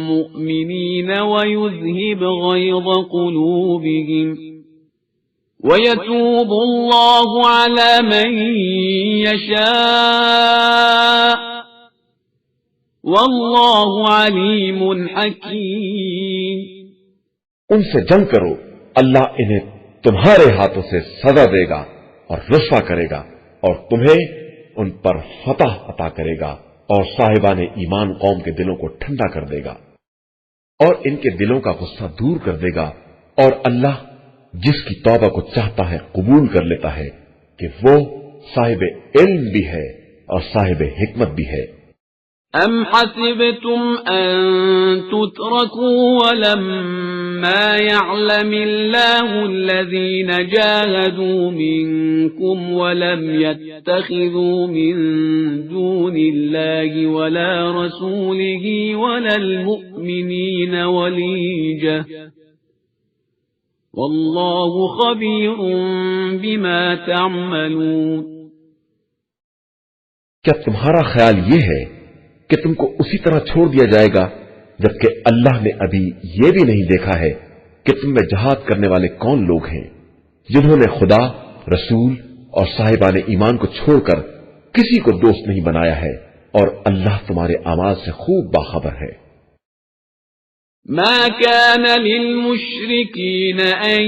مؤمنين ويذهب غيظ قلوبهم ويتوب الله على من يشاء والله عليم حكيم۔ ان سے جنگ کرو، اللہ انہیں تمہارے ہاتھوں سے سزا دے گا اور رسوا کرے گا اور تمہیں ان پر فتح عطا کرے گا اور صاحبان ایمان قوم کے دلوں کو ٹھنڈا کر دے گا اور ان کے دلوں کا غصہ دور کر دے گا، اور اللہ جس کی توبہ کو چاہتا ہے قبول کر لیتا ہے کہ وہ صاحب علم بھی ہے اور صاحب حکمت بھی ہے۔ أَمْ حَسِبْتُمْ أَن تُتْرَكُوا وَلَمَّا يَعْلَمِ اللَّهُ الَّذِينَ جَاهَدُوا مِنكُمْ وَلَمْ يَتَّخِذُوا مِن دُونِ اللَّهِ وَلَا رَسُولِهِ وَلَا الْمُؤْمِنِينَ وَلِيجَةً وَاللَّهُ خَبِيرٌ بِمَا تَعْمَلُونَ۔ کیا تمہارا خیال یہ ہے کہ تم کو اسی طرح چھوڑ دیا جائے گا جبکہ اللہ نے ابھی یہ بھی نہیں دیکھا ہے کہ تم میں جہاد کرنے والے کون لوگ ہیں جنہوں نے خدا، رسول اور صاحبان ایمان کو چھوڑ کر کسی کو دوست نہیں بنایا ہے، اور اللہ تمہارے اعمال سے خوب باخبر ہے۔ ما كان للمشركين أن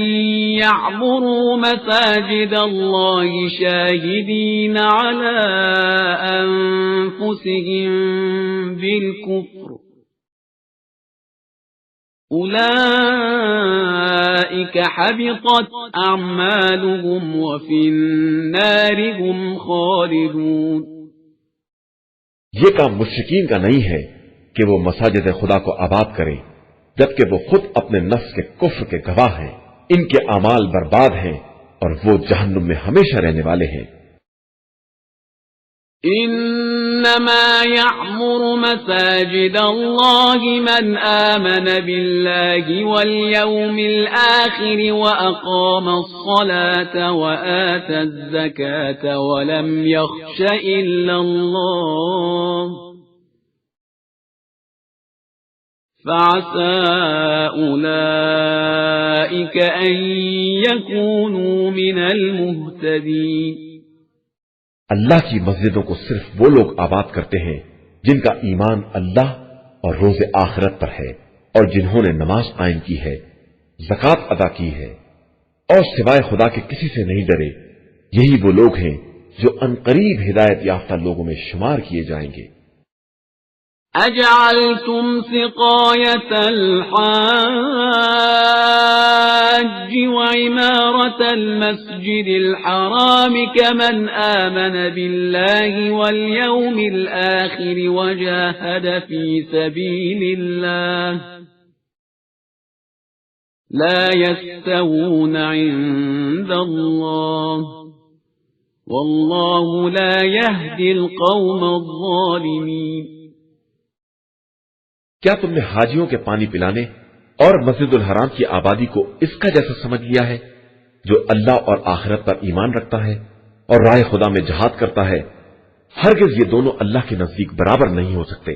يعمروا مساجد الله شاهدين على أنفسهم بالكفر أولئك حبطت أعمالهم وفي النار هم خالدون۔ یہ کام مشرکین کا نہیں ہے کہ وہ مساجد خدا کو آباد کریں جبکہ وہ خود اپنے نفس کے کفر کے گواہ ہیں۔ ان کے اعمال برباد ہیں اور وہ جہنم میں ہمیشہ رہنے والے ہیں۔ انما يعمر مساجد الله من آمن بالله واليوم الآخر وأقام الصلاة وآتى الزكاة ولم يخش إلا الله فعسى أولئك أن يكونوا من المهتدين۔ اللہ کی مسجدوں کو صرف وہ لوگ آباد کرتے ہیں جن کا ایمان اللہ اور روز آخرت پر ہے، اور جنہوں نے نماز قائم کی ہے، زکوٰۃ ادا کی ہے، اور سوائے خدا کے کسی سے نہیں ڈرے، یہی وہ لوگ ہیں جو عنقریب ہدایت یافتہ لوگوں میں شمار کیے جائیں گے۔ أجعلتم سقاية الحاج وعمارة المسجد الحرام كمن آمن بالله واليوم الآخر وجاهد في سبيل الله لا يستوون عند الله والله لا يهدي القوم الظالمين۔ کیا تم نے حاجیوں کے پانی پلانے اور مسجد الحرام کی آبادی کو اس کا جیسا سمجھ لیا ہے؟ جو اللہ اور آخرت پر ایمان رکھتا ہے اور راہ خدا میں جہاد کرتا ہے، ہرگز یہ دونوں اللہ کے نزدیک برابر نہیں ہو سکتے،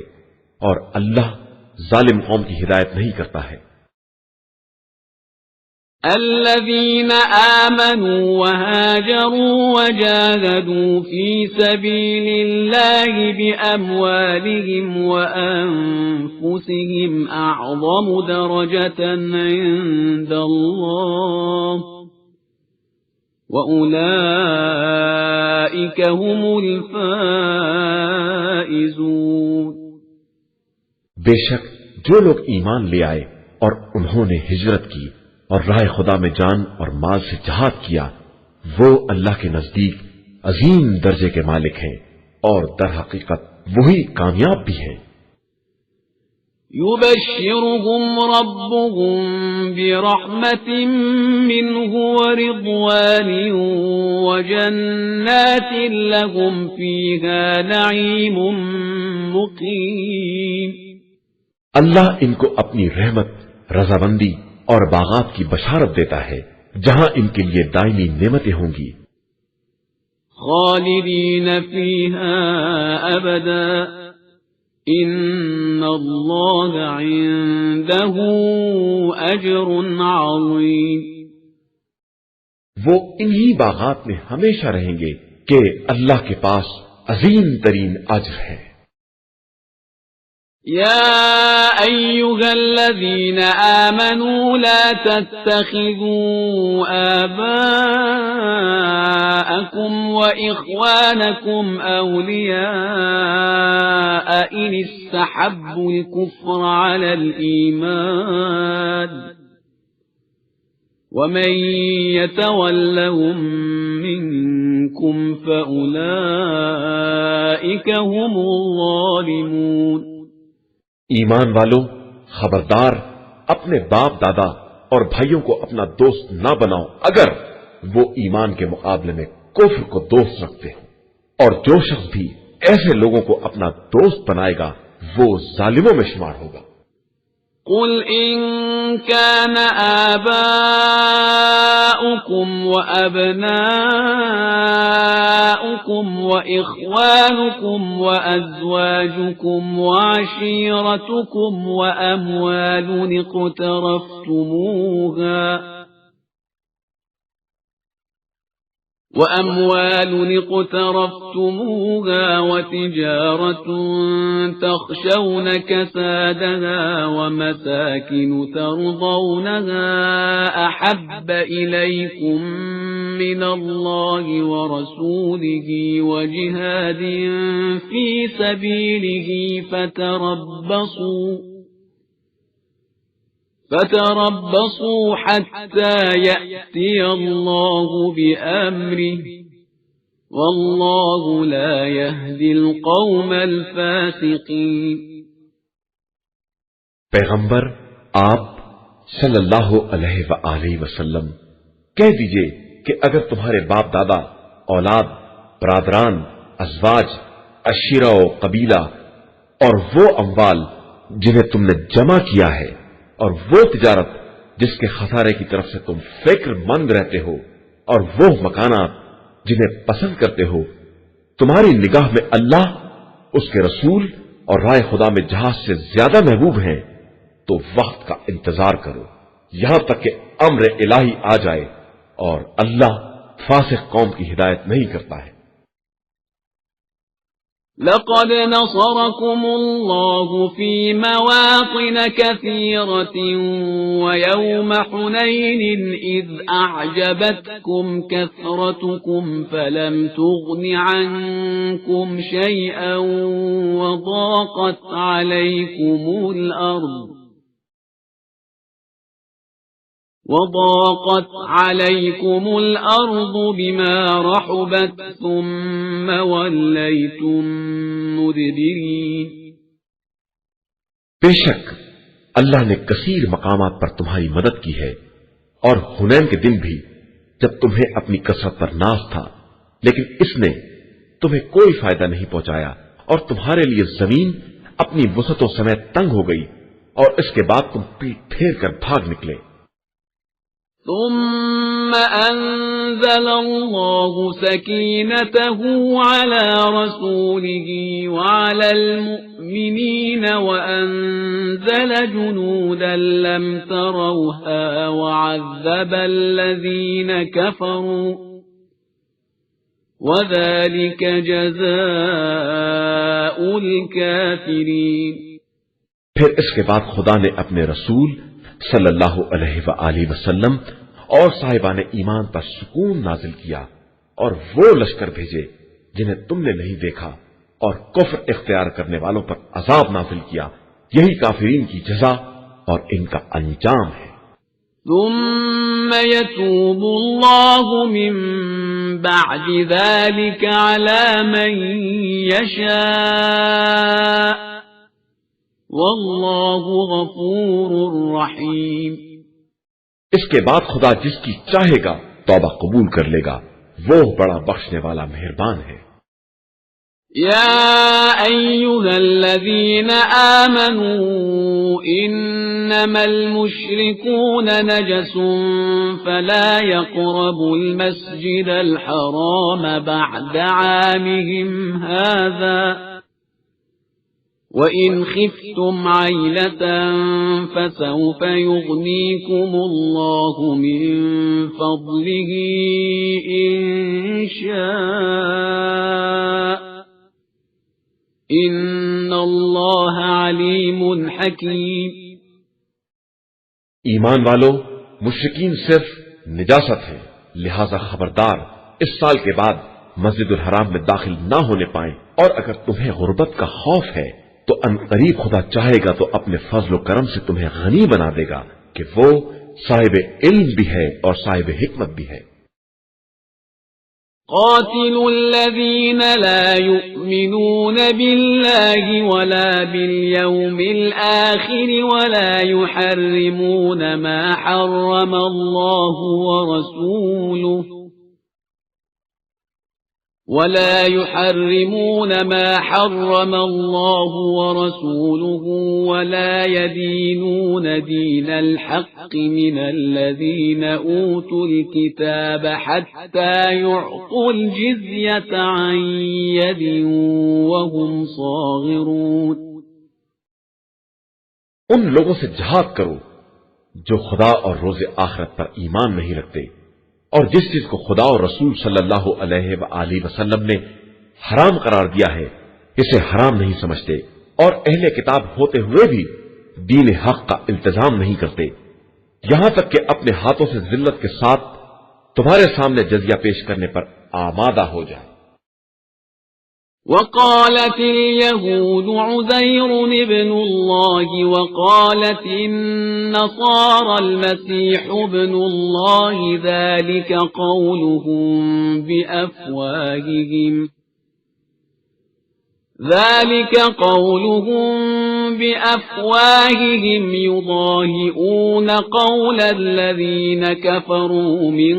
اور اللہ ظالم قوم کی ہدایت نہیں کرتا ہے۔ الذين آمنوا وهاجروا وجاهدوا في سبيل الله بأموالهم وأنفسهم أعظم درجة عند الله وأولئك هم الفائزون۔ بے شک جو لوگ ایمان لے آئے اور انہوں نے ہجرت کی اور راہ خدا میں جان اور مال سے جہاد کیا، وہ اللہ کے نزدیک عظیم درجے کے مالک ہیں، اور در حقیقت وہی کامیاب بھی ہیں۔ يبشرهم ربهم برحمة منه ورضوان وجنات لهم فيها نعيم مقيم۔ اللہ ان کو اپنی رحمت، رضامندی اور باغات کی بشارت دیتا ہے جہاں ان کے لیے دائمی نعمتیں ہوں گی۔ خالدین فیہا ابدا ان اللہ عنده اجر عظیم۔ وہ انہی باغات میں ہمیشہ رہیں گے کہ اللہ کے پاس عظیم ترین اجر ہے۔ يا أيها الذين آمنوا لا تتخذوا آباءكم وإخوانكم أولياء إن استحبوا الكفر على الإيمان ومن يتولهم منكم فأولئك هم الظالمون۔ ایمان والو، خبردار اپنے باپ دادا اور بھائیوں کو اپنا دوست نہ بناؤ اگر وہ ایمان کے مقابلے میں کفر کو دوست رکھتے ہوں، اور جو شخص بھی ایسے لوگوں کو اپنا دوست بنائے گا وہ ظالموں میں شمار ہوگا۔ قل إن كان آباؤكم وأبناؤكم وإخوانكم وأزواجكم وعشيرتكم وأموال اقترفتموها وأموال اقترفتموها وتجارة تخشون كسادها ومساكن ترضونها أحب إليكم من الله ورسوله وجهاد في سبيله فتربصوا حتى يأتي الله بأمره والله لا يهدي القوم الفاسقين۔ پیغمبر آپ صلی اللہ علیہ وآلہ وسلم کہہ دیجئے کہ اگر تمہارے باپ دادا، اولاد، برادران، ازواج، عشیرہ و قبیلہ اور وہ اموال جنہیں تم نے جمع کیا ہے اور وہ تجارت جس کے خسارے کی طرف سے تم فکر مند رہتے ہو اور وہ مکانات جنہیں پسند کرتے ہو تمہاری نگاہ میں اللہ، اس کے رسول اور رائے خدا میں جہاز سے زیادہ محبوب ہیں تو وقت کا انتظار کرو یہاں تک کہ امر الہی آ جائے، اور اللہ فاسق قوم کی ہدایت نہیں کرتا ہے۔ لقد نصركم الله في مواطن كثيرة ويوم حنين إذ أعجبتكم كثرتكم فلم تغن عنكم شيئا وضاقت عليكم الأرض بما رحبت ثم وليتم مدبرين۔ بے شک اللہ نے کثیر مقامات پر تمہاری مدد کی ہے، اور حنین کے دن بھی جب تمہیں اپنی کثرت پر ناز تھا، لیکن اس نے تمہیں کوئی فائدہ نہیں پہنچایا اور تمہارے لیے زمین اپنی وسعتوں سمیت تنگ ہو گئی، اور اس کے بعد تم پیٹ پھیر کر بھاگ نکلے۔ ثم أنزل الله سكينته على رسوله وعلى المؤمنين وأنزل جنودا لم تروها وعذب الذين كفروا وذلك جزاء الكافرين۔ پھر اس کے بعد خدا نے اپنے رسول صلی اللہ علیہ وآلہ وسلم اور صاحبان ایمان پر سکون نازل کیا، اور وہ لشکر بھیجے جنہیں تم نے نہیں دیکھا، اور کفر اختیار کرنے والوں پر عذاب نازل کیا۔ یہی کافرین کی جزا اور ان کا انجام ہے۔ ثم يتوب الله من بعد ذلك على من يشاء واللہ غفور رحیم۔ اس کے بعد خدا جس کی چاہے گا توبہ قبول کر لے گا، وہ بڑا بخشنے والا مہربان ہے۔ یا ایھا الذین آمنوا انما المشرکون نجس فلا يقربوا المسجد الحرام بعد عامهم هذا وَإِنْ خِفْتُمْ عَيْلَةً فَسَوْفَ يُغْنِيكُمُ اللَّهُ مِنْ فَضْلِهِ إِنْ شَاءَ إِنَّ اللَّهَ عَلِيمٌ حَكِيمٌ۔ ایمان والو، مشرکین صرف نجاست ہیں، لہذا خبردار اس سال کے بعد مسجد الحرام میں داخل نہ ہونے پائیں، اور اگر تمہیں غربت کا خوف ہے تو ان قریب خدا چاہے گا تو اپنے فضل و کرم سے تمہیں غنی بنا دے گا کہ وہ صاحب علم بھی ہے اور صاحب حکمت بھی ہے۔ قاتلوا الذين لا يؤمنون بالله ولا باليوم الآخر ولا يحرمون ما حرم الله ورسوله ولا يدينون دين الحق من الذين أوتوا الكتاب حتى يعطوا الجزية عن يد وهم صاغرون۔ ان لوگوں سے جہاد کرو جو خدا اور روز آخرت پر ایمان نہیں رکھتے اور جس چیز کو خدا اور رسول صلی اللہ علیہ وآلہ وسلم نے حرام قرار دیا ہے اسے حرام نہیں سمجھتے، اور اہل کتاب ہوتے ہوئے بھی دین حق کا التزام نہیں کرتے، یہاں تک کہ اپنے ہاتھوں سے ذلت کے ساتھ تمہارے سامنے جزیہ پیش کرنے پر آمادہ ہو جائے۔ وقالت اليهود عزير ابن الله وقالت النصارى المسيح ابن الله ذلك قولهم بأفواههم يضاهئون قول الذين كفروا من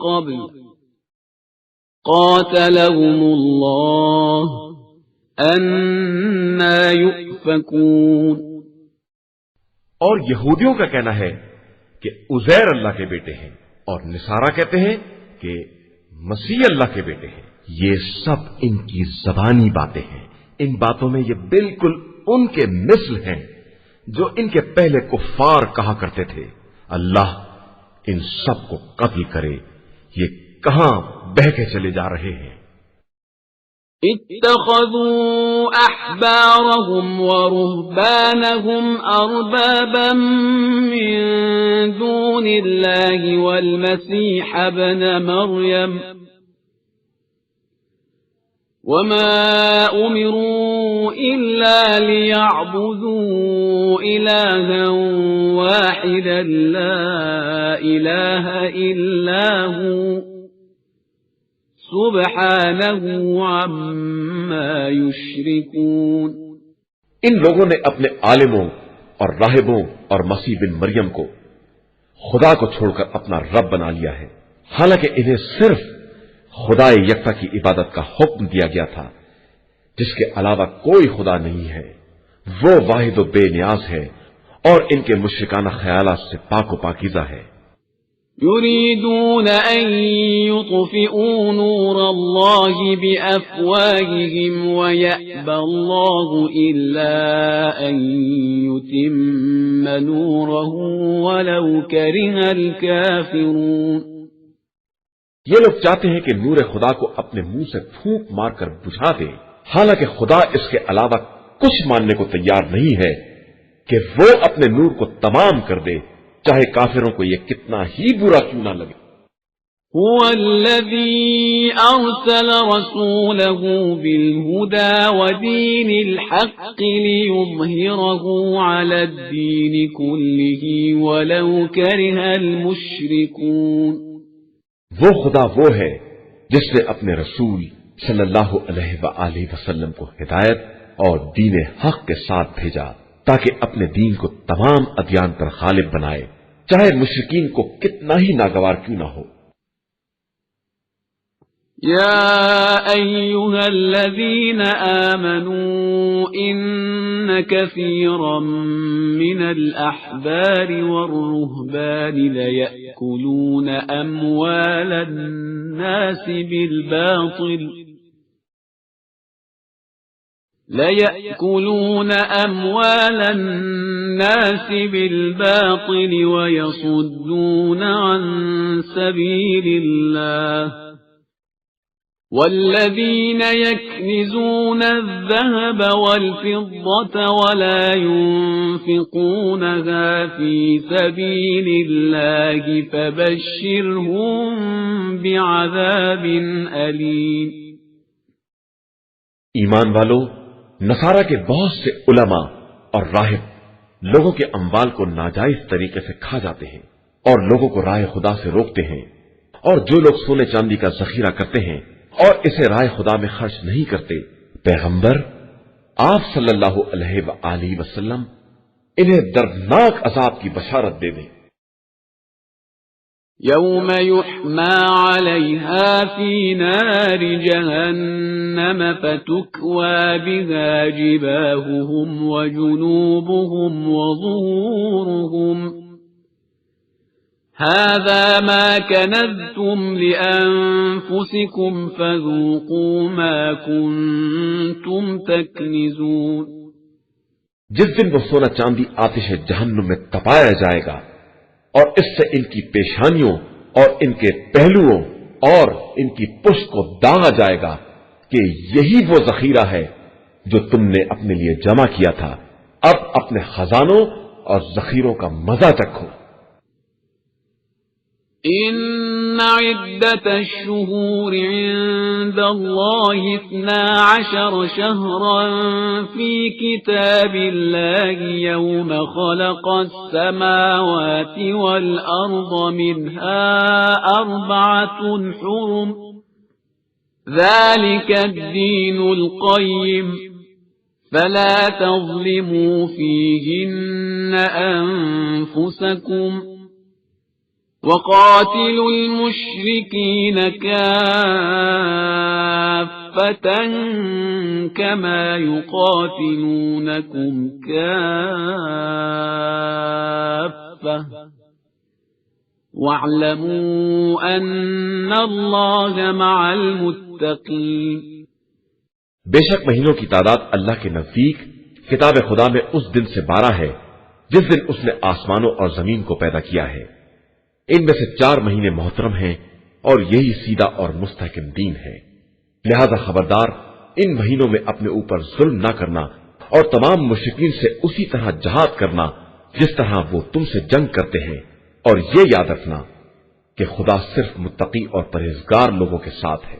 قبل قاتلهم الله أنى يؤفكون۔ اور یہودیوں کا کہنا ہے کہ عزیر اللہ کے بیٹے ہیں، اور نصارہ کہتے ہیں کہ مسیح اللہ کے بیٹے ہیں۔ یہ سب ان کی زبانی باتیں ہیں، ان باتوں میں یہ بالکل ان کے مثل ہیں جو ان کے پہلے کفار کہا کرتے تھے۔ اللہ ان سب کو قتل کرے، یہ کہاں بہ کے چلے جا رہے ہیں۔ اتخذوا احبارهم ورهبانهم اربابا من دون الله والمسيح ابن مريم وما امروا الا ليعبدوا الها واحدا لا اله الا هو سبحانه عما يشركون۔ ان لوگوں نے اپنے عالموں اور راہبوں اور مسیح بن مریم کو خدا کو چھوڑ کر اپنا رب بنا لیا ہے، حالانکہ انہیں صرف خدا یکتا کی عبادت کا حکم دیا گیا تھا، جس کے علاوہ کوئی خدا نہیں ہے، وہ واحد و بے نیاز ہے اور ان کے مشرکانہ خیالات سے پاک و پاکیزہ ہے۔ يريدون أن يطفئوا نور الله بأفواههم ويأبى الله إلا أن يتم نوره ولو كره الكافرون۔ یہ لوگ چاہتے ہیں کہ نور خدا کو اپنے منہ سے پھونک مار کر بجھا دے، حالانکہ خدا اس کے علاوہ کچھ ماننے کو تیار نہیں ہے کہ وہ اپنے نور کو تمام کر دے، چاہے کافروں کو یہ کتنا ہی برا کیوں نہ لگے۔ هو الذي أرسل رسوله بالهدى ودين الحق ليظهره على الدين كله ولو كره المشركون۔ وہ خدا وہ ہے جس نے اپنے رسول صلی اللہ علیہ وآلہ وسلم کو ہدایت اور دین حق کے ساتھ بھیجا تاکہ اپنے دین کو تمام ادیان پر غالب بنائے، چاہے مشرکین کو کتنا ہی ناگوار کیوں نہ ہو۔ يا أيها الذين آمنوا إن كثيرا من الأحبار والرهبان ليأكلون أموال الناس بالباطل ويصدون عن سبيل الله والذين يكنزون الذهب والفضة ولا ينفقونها في سبيل الله فبشرهم بعذاب أليم۔ ایمان والو، نصارہ کے بہت سے علماء اور راہب لوگوں کے اموال کو ناجائز طریقے سے کھا جاتے ہیں اور لوگوں کو راہ خدا سے روکتے ہیں، اور جو لوگ سونے چاندی کا ذخیرہ کرتے ہیں اور اسے راہ خدا میں خرچ نہیں کرتے، پیغمبر آپ صلی اللہ علیہ وآلہ وسلم انہیں دردناک عذاب کی بشارت دے دیں۔ يوم يحمى عليها في نار جهنم فتكوى بها جباههم وجنوبهم وظهورهم هذا ما كنزتم لأنفسكم فذوقوا ما كنتم تكنزون۔ جس دن وہ سونا چاندی آتش جہنم میں تپایا جائے گا اور اس سے ان کی پیشانیوں اور ان کے پہلوؤں اور ان کی پشت کو داغا جائے گا کہ یہی وہ ذخیرہ ہے جو تم نے اپنے لیے جمع کیا تھا، اب اپنے خزانوں اور ذخیروں کا مزہ چکھو۔ إن عدة الشهور عند الله 12 شهرا في كتاب الله يوم خلق السماوات والأرض منها 4 حرم ذلك الدين القيم فلا تظلموا فيهن أنفسكم وقاتلوا المشركين كافة كما يقاتلونكم كافة واعلموا أن الله مع المتقين۔ بے شک مہینوں کی تعداد اللہ کے نزدیک کتاب خدا میں اس دن سے 12 ہے جس دن اس نے آسمانوں اور زمین کو پیدا کیا ہے۔ ان میں سے 4 مہینے محترم ہیں اور یہی سیدھا اور مستحکم دین ہے، لہذا خبردار ان مہینوں میں اپنے اوپر ظلم نہ کرنا اور تمام مشرکین سے اسی طرح جہاد کرنا جس طرح وہ تم سے جنگ کرتے ہیں، اور یہ یاد رکھنا کہ خدا صرف متقی اور پرہیزگار لوگوں کے ساتھ ہے۔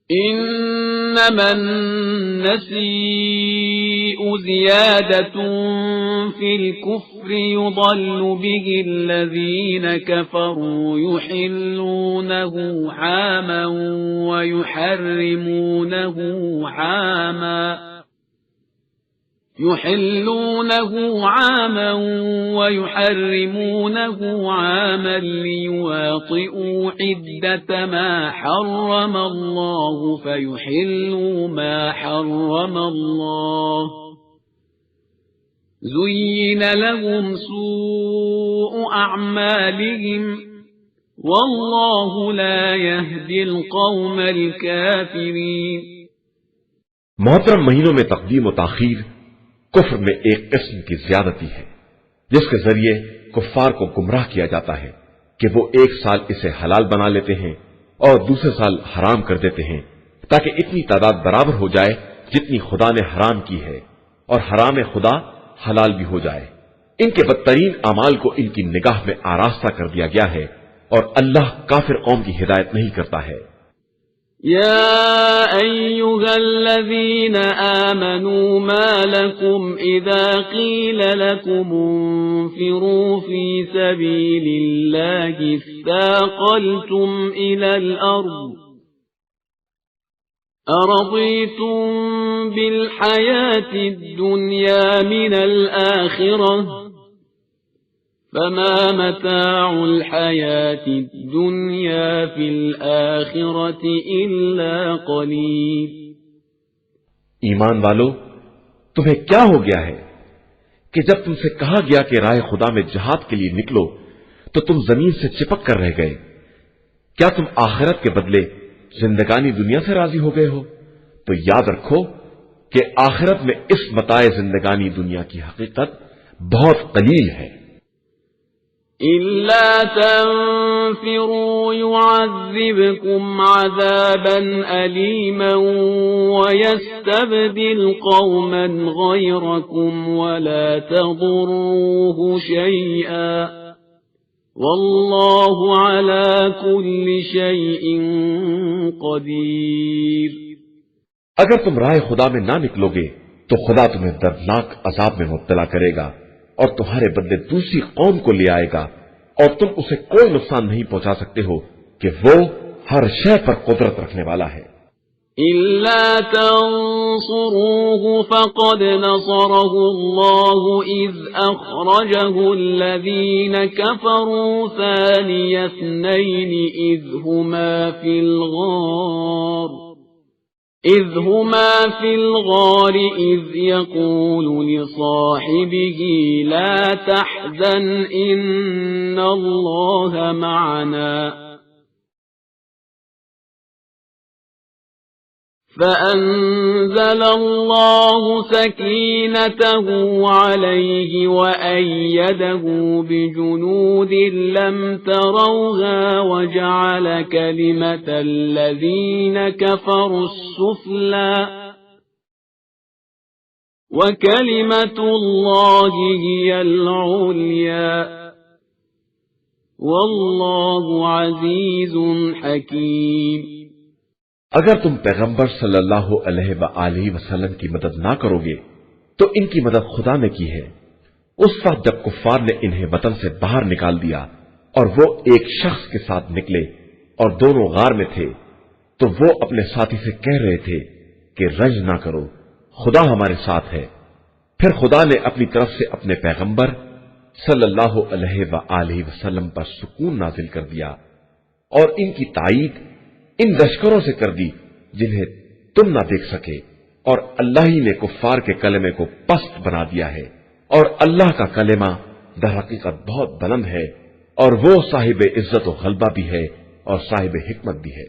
إنما النسيء زيادة في الكفر يضل به الذين كفروا يحلونه عاما ويحرمونه عاما ليواطئوا عدة ما حرم الله فيحلوا ما حرم الله زين لهم سوء أعمالهم والله لا يهدي القوم الكافرين۔ محترم مہینوں میں تقدیم و تاخیر کفر میں ایک قسم کی زیادتی ہے جس کے ذریعے کفار کو گمراہ کیا جاتا ہے کہ وہ ایک سال اسے حلال بنا لیتے ہیں اور دوسرے سال حرام کر دیتے ہیں تاکہ اتنی تعداد برابر ہو جائے جتنی خدا نے حرام کی ہے، اور حرام خدا حلال بھی ہو جائے۔ ان کے بدترین اعمال کو ان کی نگاہ میں آراستہ کر دیا گیا ہے، اور اللہ کافر قوم کی ہدایت نہیں کرتا ہے۔ يا أيها الذين آمنوا ما لكم إذا قيل لكم انفروا في سبيل الله اثاقلتم إلى الأرض أرضيتم بالحياة الدنيا من الآخرة فما متاع الحياة الدنيا في الآخرة إلا قليل۔ ایمان والو، تمہیں کیا ہو گیا ہے کہ جب تم سے کہا گیا کہ راہ خدا میں جہاد کے لیے نکلو تو تم زمین سے چپک کر رہ گئے؟ کیا تم آخرت کے بدلے زندگانی دنیا سے راضی ہو گئے ہو؟ تو یاد رکھو کہ آخرت میں اس متاع زندگانی دنیا کی حقیقت بہت قلیل ہے۔ إِلَّا تَنفِرُوا يُعَذِّبْكُمْ عَذَابًا أَلِيمًا وَيَسْتَبْدِلْ قَوْمًا غَيْرَكُمْ وَلَا تَضُرُّوهُ شَيْئًا وَاللَّهُ عَلَى كُلِّ شَيْءٍ قَدِيرٌ۔ اگر تم راہ خدا میں نہ نکلو گے تو خدا تمہیں دردناک عذاب میں مبتلا کرے گا اور تمہارے بدلے دوسری قوم کو لے آئے گا، اور تم اسے کوئی نقصان نہیں پہنچا سکتے ہو کہ وہ ہر شے پر قدرت رکھنے والا ہے۔ إِلَّا تَنصُرُوهُ فَقَدْ نَصَرَهُ اللَّهُ إِذْ أَخْرَجَهُ الَّذِينَ كَفَرُوا ثَانِيَ اثْنَيْنِ إِذْ هُمَا فِي الْغَارِ إِذْ يَقُولُ لِصَاحِبِهِ لَا تَحْزَنْ إِنَّ اللَّهَ مَعَنَا فأنزل الله سكينته عليه وأيده بجنود لم تروها وجعل كلمة الذين كفروا السفلى وكلمة الله هي العليا والله عزيز حكيم۔ اگر تم پیغمبر صلی اللہ علیہ وآلہ وسلم کی مدد نہ کرو گے تو ان کی مدد خدا نے کی ہے اس وقت جب کفار نے انہیں وطن سے باہر نکال دیا اور وہ ایک شخص کے ساتھ نکلے اور دونوں غار میں تھے تو وہ اپنے ساتھی سے کہہ رہے تھے کہ رنج نہ کرو، خدا ہمارے ساتھ ہے۔ پھر خدا نے اپنی طرف سے اپنے پیغمبر صلی اللہ علیہ وآلہ وسلم پر سکون نازل کر دیا اور ان کی تائید ان لشکروں سے کر دی جنہیں تم نہ دیکھ سکے، اور اللہ ہی نے کفار کے کلمے کو پست بنا دیا ہے، اور اللہ کا کلمہ در حقیقت بہت بلند ہے، اور وہ صاحب عزت و غلبہ بھی ہے اور صاحب حکمت بھی ہے۔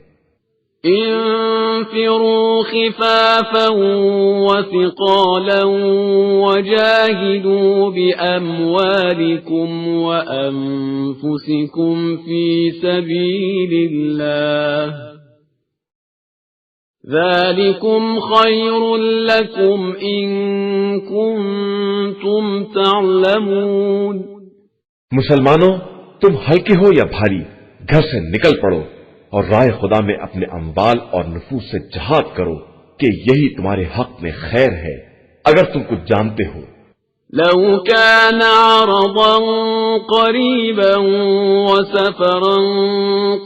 انفروا خفافا وثقالا وجاهدوا بأموالكم وأنفسكم في سبيل الله ذلكم خير لكم إن كنتم تعلمون۔ مسلمانوں، تم ہلکے ہو یا بھاری، گھر سے نکل پڑو اور رائے خدا میں اپنے اموال اور نفوس سے جہاد کرو کہ یہی تمہارے حق میں خیر ہے اگر تم کچھ جانتے ہو۔ لو كان عرضا قريبا وسفرا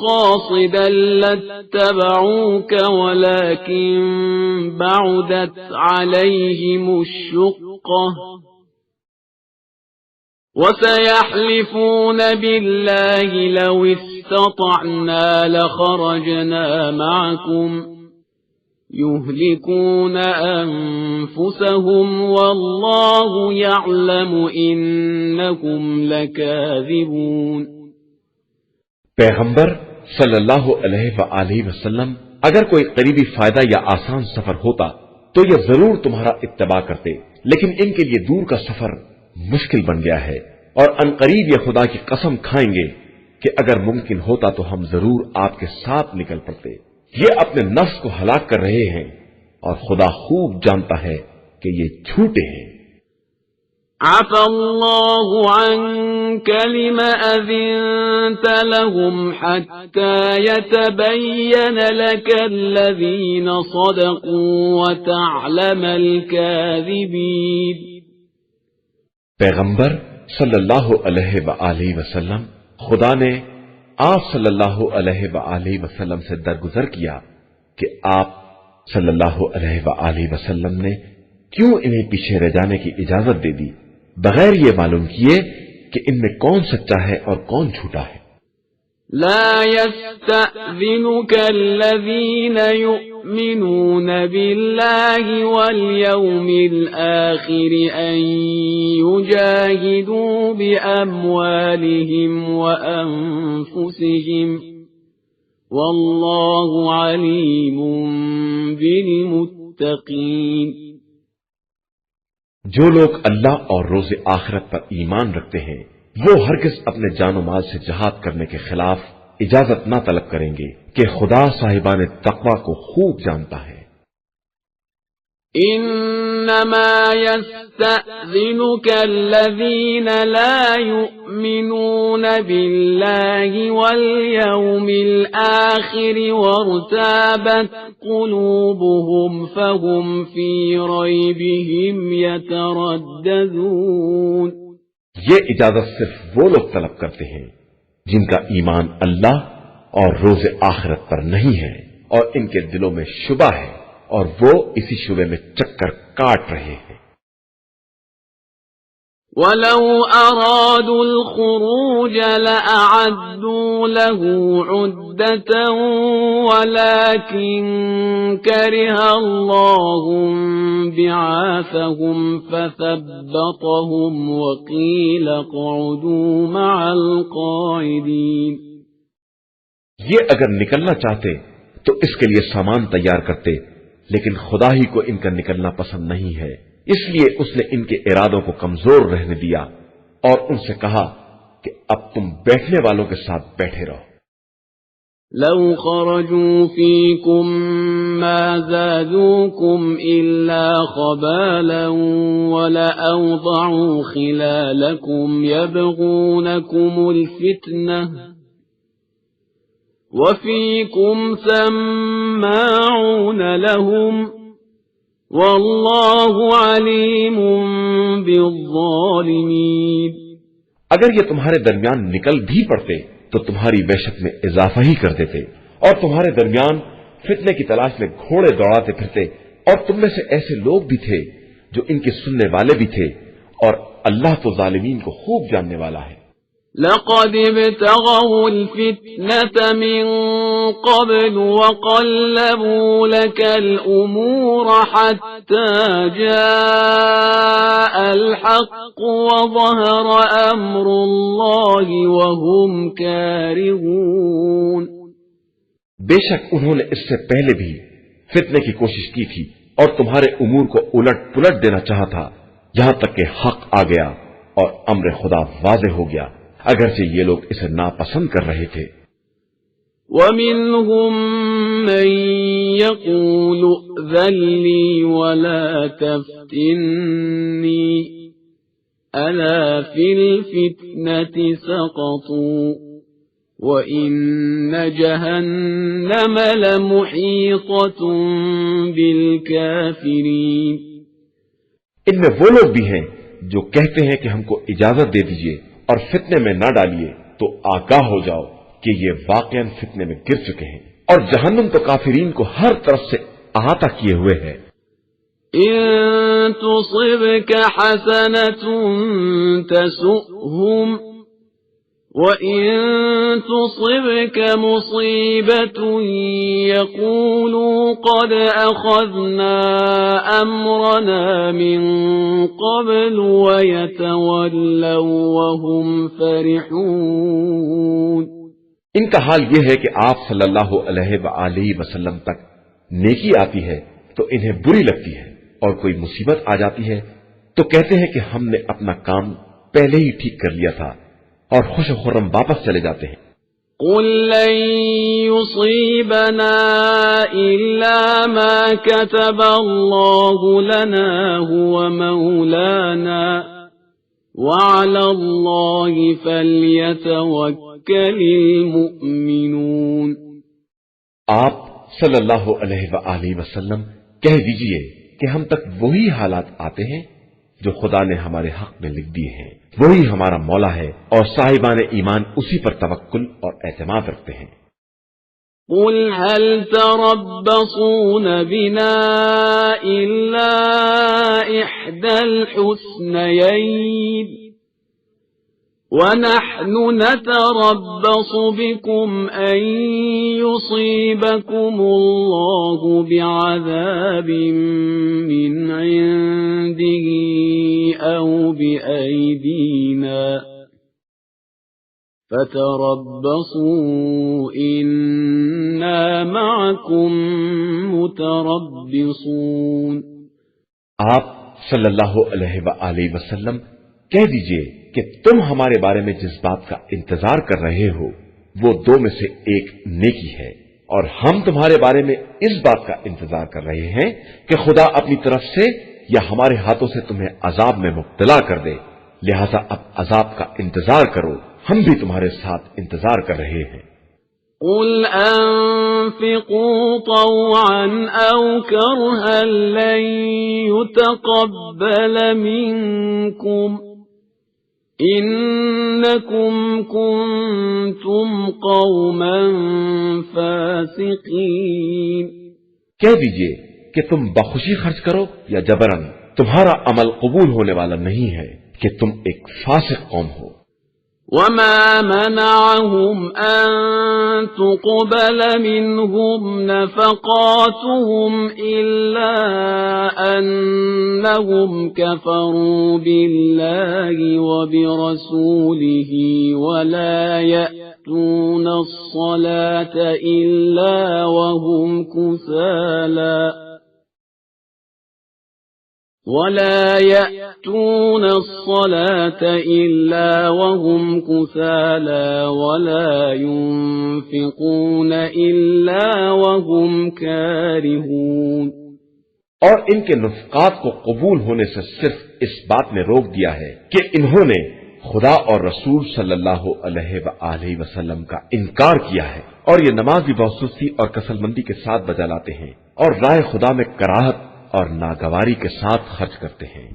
قاصدا لاتبعوك ولكن بعدت عليهم الشقة وسيحلفون بالله لو استطعنا لخرجنا معكم يهلكون أنفسهم والله يعلم إنكم لكاذبون۔ پیغمبر صلی اللہ علیہ وآلہ وسلم اگر کوئی قریبی فائدہ یا آسان سفر ہوتا تو یہ ضرور تمہارا اتباع کرتے، لیکن ان کے لیے دور کا سفر مشکل بن گیا ہے، اور عنقریب یہ خدا کی قسم کھائیں گے کہ اگر ممکن ہوتا تو ہم ضرور آپ کے ساتھ نکل پڑتے۔ یہ اپنے نفس کو ہلاک کر رہے ہیں اور خدا خوب جانتا ہے کہ یہ جھوٹے ہیں۔ عفى الله عنك لما أذنت لهم حتى يتبين لك الذين صدقوا وتعلم الكاذبين۔ پیغمبر صلی اللہ علیہ وآلہ وسلم، خدا نے آپ صلی اللہ علیہ وآلہ وسلم سے درگزر کیا کہ آپ صلی اللہ علیہ وآلہ وسلم نے کیوں انہیں پیچھے رہ جانے کی اجازت دے دی بغیر یہ معلوم کیے کہ ان میں کون سچا ہے اور کون جھوٹا ہے۔ لا يستأذنك الذين يؤمنون بالله واليوم الآخر أن يجاهدوا بأموالهم وأنفسهم والله عليم بالمتقين۔ جو لوگ اللہ اور روز آخرت پر ایمان رکھتے ہیں وہ ہرگز اپنے جان و مال سے جہاد کرنے کے خلاف اجازت نہ طلب کریں گے کہ خدا صاحبان تقوی کو خوب جانتا ہے۔ انما يستأذنك الذين لا يؤمنون بالله واليوم الآخر وارتابت قلوبهم فهم في ريبهم يترددون۔ یہ اجازت صرف وہ لوگ طلب کرتے ہیں جن کا ایمان اللہ اور روز آخرت پر نہیں ہے اور ان کے دلوں میں شبہ ہے اور وہ اسی شبے میں چکر کاٹ رہے ہیں۔ وَلَوْ أَرَادُوا الْخُرُوجَ لَأَعَدُّوا لَهُ عُدَّةً وَلَكِنْ كَرِهَ اللَّهُ بِعَاثَهُمْ فَثَبَّطَهُمْ وَقِيلَ اقْعُدُوا مَعَ الْقَاعِدِينَ۔ یہ اگر نکلنا چاہتے تو اس کے لیے سامان تیار کرتے، لیکن خدا ہی کو ان کا نکلنا پسند نہیں ہے، اس لیے اس نے ان کے ارادوں کو کمزور رہنے دیا اور ان سے کہا کہ اب تم بیٹھنے والوں کے ساتھ بیٹھے رہو۔ لو خرجوا فيكم ما زادوكم إلا خبالا ولأوضعوا خلالكم يبغونكم الفتنة وفيكم سماعون لهم والله عليم بالظالمين۔ اگر یہ تمہارے درمیان نکل بھی پڑتے تو تمہاری وحشت میں اضافہ ہی کر دیتے، اور تمہارے درمیان فتنے کی تلاش میں گھوڑے دوڑاتے پھرتے، اور تم میں سے ایسے لوگ بھی تھے جو ان کے سننے والے بھی تھے، اور اللہ تو ظالمین کو خوب جاننے والا ہے۔ لقد ابتغوا الفتنة من قبل وقلبوا لك الأمور حتى جاء الحق وظهر أمر الله وهم كارهون۔ بے شک انہوں نے اس سے پہلے بھی فتنے کی کوشش کی تھی اور تمہارے امور کو الٹ پلٹ دینا چاہا تھا، یہاں تک کہ حق آ گیا اور امر خدا واضح ہو گیا، اگرچہ یہ لوگ اسے ناپسند کر رہے تھے۔ وَمِنْهُمْ مَنْ يَقُولُ ائْذَنْ لِي وَلَا تَفْتِنِّي أَلَا فِي الْفِتْنَةِ سَقَطُوا وَإِنَّ جَهَنَّمَ لَمُحِيطَةٌ بِالْكَافِرِينَ۔ ان میں وہ لوگ بھی ہیں جو کہتے ہیں کہ ہم کو اجازت دے دیجئے اور فتنے میں نہ ڈالیے، تو آگاہ ہو جاؤ کہ یہ واقعاً فتنے میں گر چکے ہیں، اور جہنم تو کافرین کو ہر طرف سے احاطہ کیے ہوئے ہے۔ إن تصبك حسنة تسؤهم وإن تصبك مصيبة يقولوا قد أخذنا أمرنا من قبل ويتولوا وهم فرحون۔ ان کا حال یہ ہے کہ آپ صلی اللہ علیہ وآلہ وسلم تک نیکی آتی ہے تو انہیں بری لگتی ہے، اور کوئی مصیبت آ جاتی ہے تو کہتے ہیں کہ ہم نے اپنا کام پہلے ہی ٹھیک کر لیا تھا، اور خوش و خرم واپس چلے جاتے ہیں۔ قل لن يصيبنا إلا ما كتب الله لنا هو مولانا وعلى الله فليتوكل المؤمنون۔ آپ صلی اللہ علیہ وآلہ وسلم کہہ دیجئے کہ ہم تک وہی حالات آتے ہیں جو خدا نے ہمارے حق میں لکھ دیے ہیں، وہی ہمارا مولا ہے، اور صاحبان ایمان اسی پر توکل اور اعتماد رکھتے ہیں۔ قل هل تربصون بنا إلا إحدى الحسنيين ونحن نتربص بكم أن يصيبكم الله بعذاب من عنده أو بأيدينا فتربصوا إنا معكم متربصون۔ آپ صلی اللہ علیہ وآلہ وسلم کہہ دیجئے کہ تم ہمارے بارے میں جس بات کا انتظار کر رہے ہو وہ دو میں سے ایک نیکی ہے، اور ہم تمہارے بارے میں اس بات کا انتظار کر رہے ہیں کہ خدا اپنی طرف سے یا ہمارے ہاتھوں سے تمہیں عذاب میں مبتلا کر دے، لہذا اب عذاب کا انتظار کرو، ہم بھی تمہارے ساتھ انتظار کر رہے ہیں۔ قل أنفقوا طوعا أو كرها لن يتقبل منكم إنكم كنتم قوما فاسقين۔ کہہ دیجئے کہ تم بخوشی خرچ کرو یا جبرن، تمہارا عمل قبول ہونے والا نہیں ہے کہ تم ایک فاسق قوم ہو۔ وما منعهم أن تقبل منهم نفقاتهم إلا أنهم كفروا بالله وبرسوله ولا يأتون الصلاة إلا وهم كسالى ولا يأتون الصلاة إلا وهم كسالى ولا ينفقون إلا وهم كارهون۔ اور ان کے نفقات کو قبول ہونے سے صرف اس بات نے روک دیا ہے کہ انہوں نے خدا اور رسول صلی اللہ علیہ وآلہ وسلم کا انکار کیا ہے، اور یہ نماز بھی بہت سستی اور کسل مندی کے ساتھ بجا لاتے ہیں، اور راہ خدا میں کراہت اور ناگواری کے ساتھ خرچ کرتے ہیں۔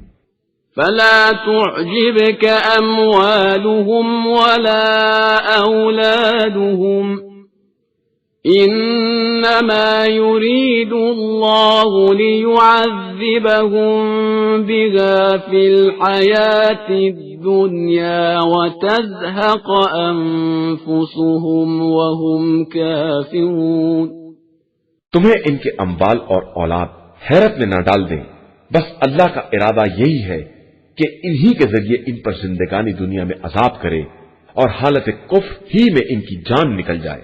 فلا تعجبك أموالهم ولا أولادهم إنما يريد الله ليعذبهم بها في الحياة الدنيا وتزهق أنفسهم وهم كافرون۔ تمہیں ان کے اموال اور اولاد حیرت میں نہ ڈال دیں، بس اللہ کا ارادہ یہی ہے کہ انہی کے ذریعے ان پر زندگانی دنیا میں عذاب کرے اور حالت کفر ہی میں ان کی جان نکل جائے۔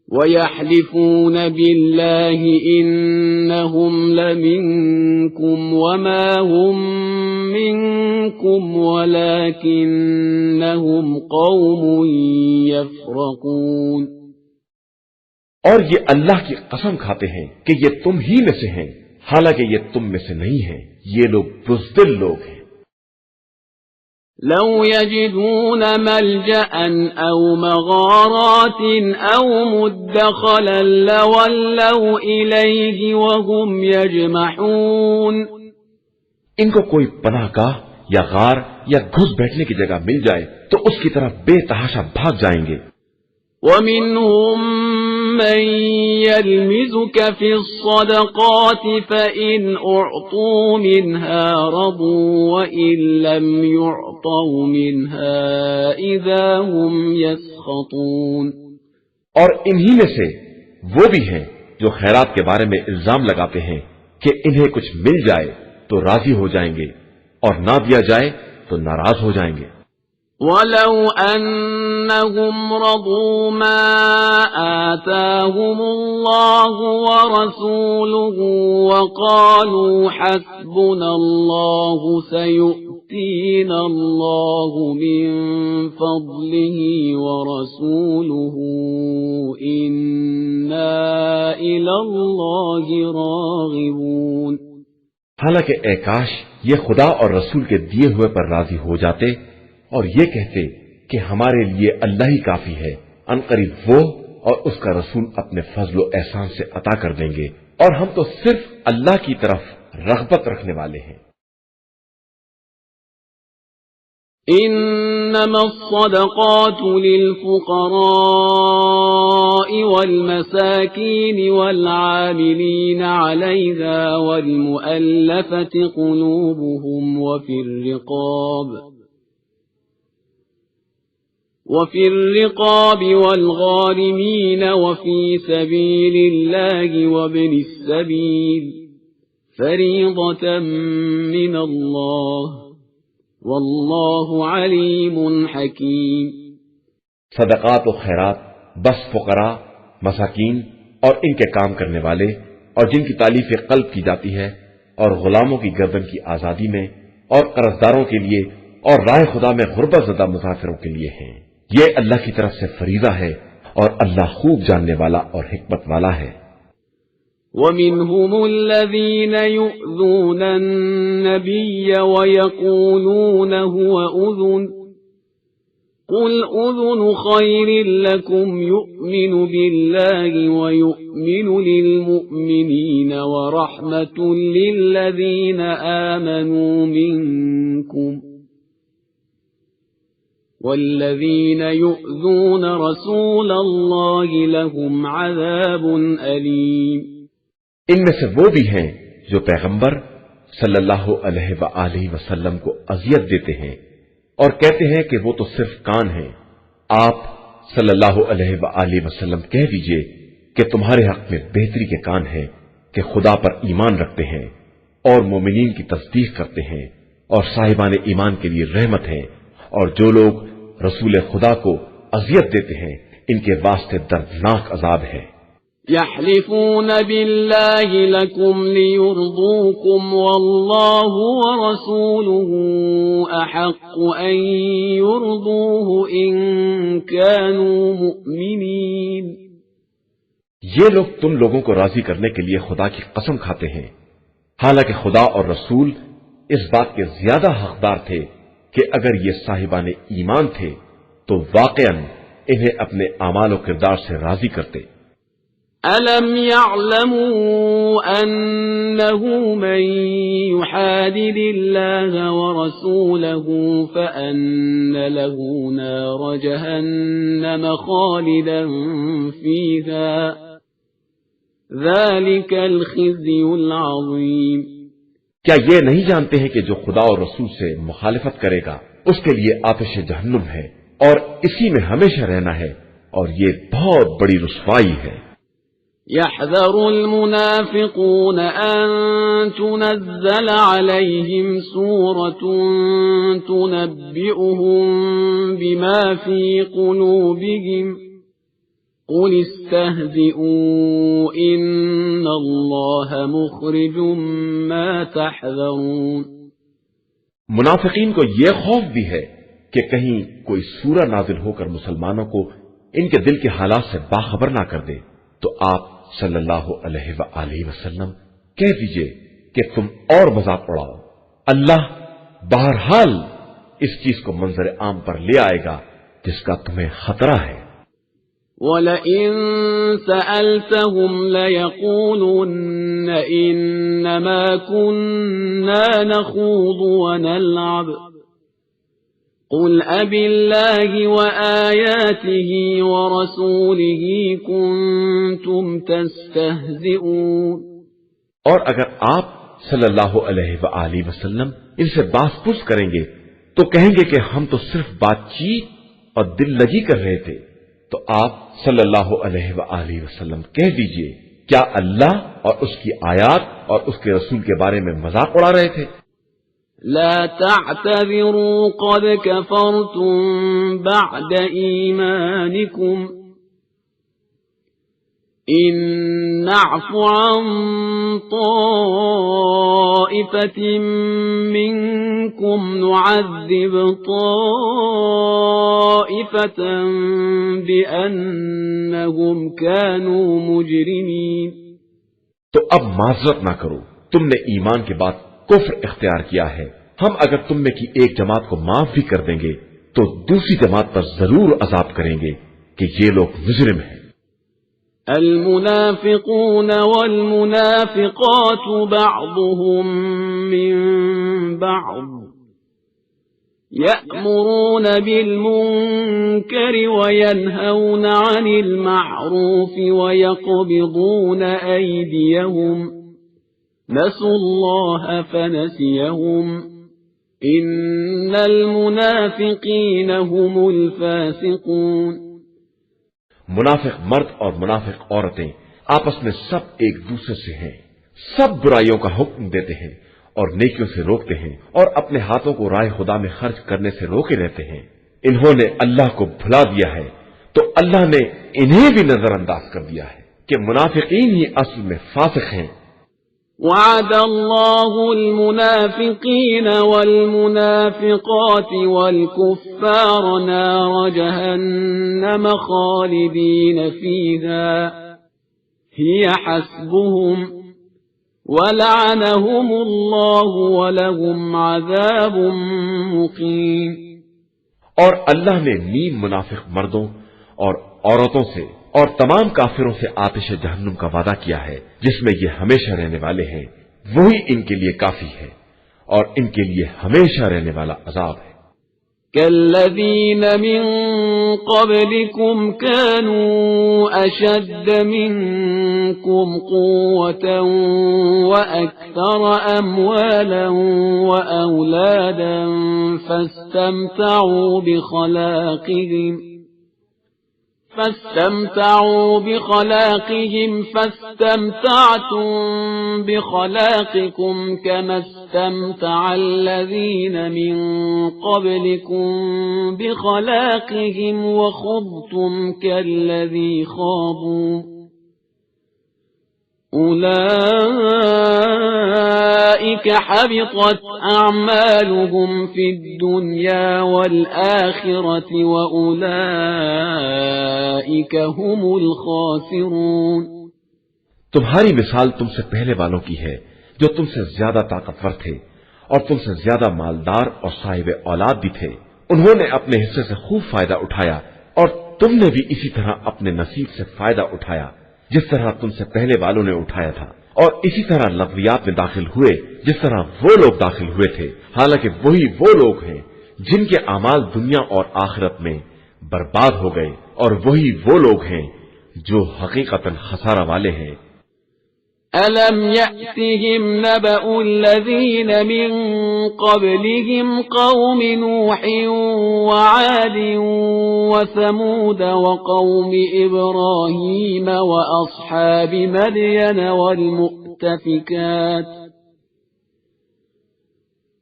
وَيَحْلِفُونَ بِاللَّهِ إِنَّهُمْ لَمِنكُمْ وَمَا هُمْ مِنكُمْ وَلَكِنَّهُمْ قَوْمٌ يَفْرَقُونَ۔ اور یہ اللہ کی قسم کھاتے ہیں کہ یہ تم ہی میں سے ہیں، حالانکہ یہ تم میں سے نہیں ہیں، یہ لوگ بزدل لوگ ہیں۔ لو يجدون ملجأ أو مغارات أو مدخلا لولوا إليه وهم يجمحون۔ ان کو کوئی پناہ گاہ یا غار یا گھس بیٹھنے کی جگہ مل جائے تو اس کی طرف بے تحاشا بھاگ جائیں گے۔ ومنهم من يلمزك في الصدقات فإن أعطوا منها رضوا وإن لم يعطوا منها إذا هم يسخطون۔ اور انہی میں سے وہ بھی ہیں جو خیرات کے بارے میں الزام لگاتے ہیں کہ انہیں کچھ مل جائے تو راضی ہو جائیں گے اور نہ دیا جائے تو ناراض ہو جائیں گے۔ وَلَوْ أَنَّهُمْ رَضُوا مَا آتَاهُمُ اللَّهُ وَرَسُولُهُ وَقَالُوا حَسْبُنَا اللَّهُ سَيُؤْتِينَا اللَّهُ مِنْ فَضْلِهِ وَرَسُولُهُ إِنَّا إِلَى اللَّهِ راغبون۔ حالانکہ اے کاش یہ خدا اور رسول کے دیے ہوئے پر راضی ہو جاتے اور یہ کہتے کہ ہمارے لیے اللہ ہی کافی ہے، عنقریب وہ اور اس کا رسول اپنے فضل و احسان سے عطا کر دیں گے، اور ہم تو صرف اللہ کی طرف رغبت رکھنے والے ہیں۔ إنما الصدقات للفقراء والمساكين والعاملين عليها والمؤلفة قلوبهم وفي الرقاب والغارمين وفي سبيل الله وابن السبيل فريضة من الله واللہ علیم حکیم۔ صدقات و خیرات بس فقراء، مساکین اور ان کے کام کرنے والے اور جن کی تالیف قلب کی جاتی ہے، اور غلاموں کی گردن کی آزادی میں، اور قرضداروں کے لیے، اور راہ خدا میں غربت زدہ مسافروں کے لیے ہیں۔ یہ اللہ کی طرف سے فریضہ ہے اور اللہ خوب جاننے والا اور حکمت والا ہے۔ وَمِنْهُمُ الَّذِينَ يُؤْذُونَ النَّبِيَّ وَيَقُولُونَ هُوَ أُذُنٌ قُلْ أُذُنُ خَيْرٍ لَكُمْ يُؤْمِنُ بِاللَّهِ وَيُؤْمِنُ لِلْمُؤْمِنِينَ وَرَحْمَةٌ لِلَّذِينَ آمَنُوا مِنكُمْ وَالَّذِينَ يُؤْذُونَ رَسُولَ اللَّهِ لَهُمْ عَذَابٌ أَلِيمٌ۔ ان میں سے وہ بھی ہیں جو پیغمبر صلی اللہ علیہ وآلہ وسلم کو اذیت دیتے ہیں اور کہتے ہیں کہ وہ تو صرف کان ہیں۔ آپ صلی اللہ علیہ وآلہ وسلم کہہ دیجئے کہ تمہارے حق میں بہتری کے کان ہیں کہ خدا پر ایمان رکھتے ہیں اور مومنین کی تصدیق کرتے ہیں اور صاحبان ایمان کے لیے رحمت ہے، اور جو لوگ رسول خدا کو اذیت دیتے ہیں ان کے واسطے دردناک عذاب ہے۔ يحلفون بالله لكم ليرضوكم والله ورسوله أحق أن يرضوه إن كانوا مؤمنين۔ یہ لوگ تم لوگوں کو راضی کرنے کے لیے خدا کی قسم کھاتے ہیں، حالانکہ خدا اور رسول اس بات کے زیادہ حقدار تھے کہ اگر یہ صاحبان ایمان تھے تو واقعاً انہیں اپنے اعمال و کردار سے راضی کرتے۔ أَلَمْ يَعْلَمُوا أَنَّهُ مَن يُحَادِدِ اللَّهَ وَرَسُولَهُ فَأَنَّ لَهُ نَارَ جَهَنَّمَ خَالِدًا فِيهَا ذَلِكَ الْخِزْيُ الْعَظِيمُ۔ کیا یہ نہیں جانتے ہیں کہ جو خدا اور رسول سے مخالفت کرے گا اس کے لیے آتش جہنم ہے اور اسی میں ہمیشہ رہنا ہے، اور یہ بہت بڑی رسوائی ہے۔ يحذر المنافقون أن تنزل عليهم سورة تنبئهم بما في قلوبهم قل استهزئوا إن الله مخرج ما تحذرون۔ منافقین کو یہ خوف بھی ہے کہ کہیں کوئی سورہ نازل ہو کر مسلمانوں کو ان کے دل کے حالات سے باخبر نہ کر دے، تو آپ صلی اللہ علیہ وآلہ وسلم کہہ دیجئے کہ تم اور مذاق اڑاؤ، اللہ بہرحال اس چیز کو منظر عام پر لے آئے گا جس کا تمہیں خطرہ ہے۔ وَلَئِن سَأَلْتَهُمْ لَيَقُولُنَّ إِنَّمَا كُنَّا نَخُوضُ وَنَلْعَبُ قُلْ أَبِاللَّهِ وَآيَاتِهِ وَرَسُولِهِ كُنتُمْ تَسْتَهْزِئُونَ۔ اور اگر آپ صلی اللہ علیہ وآلہ وسلم ان سے باس پوچھ کریں گے تو کہیں گے کہ ہم تو صرف بات چیت اور دل لگی کر رہے تھے، تو آپ صلی اللہ علیہ وآلہ وسلم کہہ دیجئے کیا اللہ اور اس کی آیات اور اس کے رسول کے بارے میں مذاق اڑا رہے تھے؟ لا تعتذروا قد كفرتم بعد إيمانكم إن نعف عن طائفة منكم نعذب طائفة بأنهم كانوا مجرمين۔ تو اب معذرت نہ کرو، تم نے ایمان کے بعد کفر اختیار کیا ہے، ہم اگر تم میں کی ایک جماعت کو معاف بھی کر دیں گے تو دوسری جماعت پر ضرور عذاب کریں گے کہ یہ لوگ مجرم ہیں۔ المنافقون والمنافقات بعضهم من بعض يأمرون بالمنكر وينهون عن المعروف ويقبضون أيديهم نسوا الله فنسيهم إن المنافقين هم الفاسقون۔ منافق مرد اور منافق عورتیں آپس میں سب ایک دوسرے سے ہیں، سب برائیوں کا حکم دیتے ہیں اور نیکیوں سے روکتے ہیں اور اپنے ہاتھوں کو راہ خدا میں خرچ کرنے سے روکے رہتے ہیں۔ انہوں نے اللہ کو بھلا دیا ہے تو اللہ نے انہیں بھی نظر انداز کر دیا ہے کہ منافقین ہی اصل میں فاسق ہیں۔ وعد الله المنافقين والمنافقات والكفار نار جهنم خالدين فيها هي حسبهم ولعنهم الله ولهم عذاب مقيم۔ اور اللہ نے نیم منافق مردوں اور عورتوں سے اور تمام کافروں سے آتش جہنم کا وعدہ کیا ہے جس میں یہ ہمیشہ رہنے والے ہیں، وہی ان کے لیے کافی ہے اور ان کے لیے ہمیشہ رہنے والا عذاب ہے۔ كالذين من قبلكم كانوا أشد منكم قوة وأكثر أموالا وأولادا فاستمتعوا بخلاقهم فاستمتعتم بخلاقكم كما استمتع الذين من قبلكم بخلاقهم وخضتم كالذي خاضوا أولئك حبطت أعمالهم في الدنيا والآخرة وأولئك هم الخاسرون۔ تمہاری مثال تم سے پہلے والوں کی ہے جو تم سے زیادہ طاقتور تھے اور تم سے زیادہ مالدار اور صاحب اولاد بھی تھے۔ انہوں نے اپنے حصے سے خوب فائدہ اٹھایا اور تم نے بھی اسی طرح اپنے نصیب سے فائدہ اٹھایا جس طرح تم سے پہلے والوں نے اٹھایا تھا، اور اسی طرح لغویات میں داخل ہوئے جس طرح وہ لوگ داخل ہوئے تھے، حالانکہ وہی وہ لوگ ہیں جن کے اعمال دنیا اور آخرت میں برباد ہو گئے، اور وہی وہ لوگ ہیں جو حقیقتاً خسارہ والے ہیں۔ أَلَمْ يَأْتِهِمْ نَبَأُ الَّذِينَ مِنْ قَبْلِهِمْ قَوْمِ نُوحٍ وَعَادٍ وَثَمُودَ وَقَوْمِ إِبْرَاهِيمَ وَأَصْحَابِ مَدْيَنَ وَالْمُؤْتَفِكَاتِ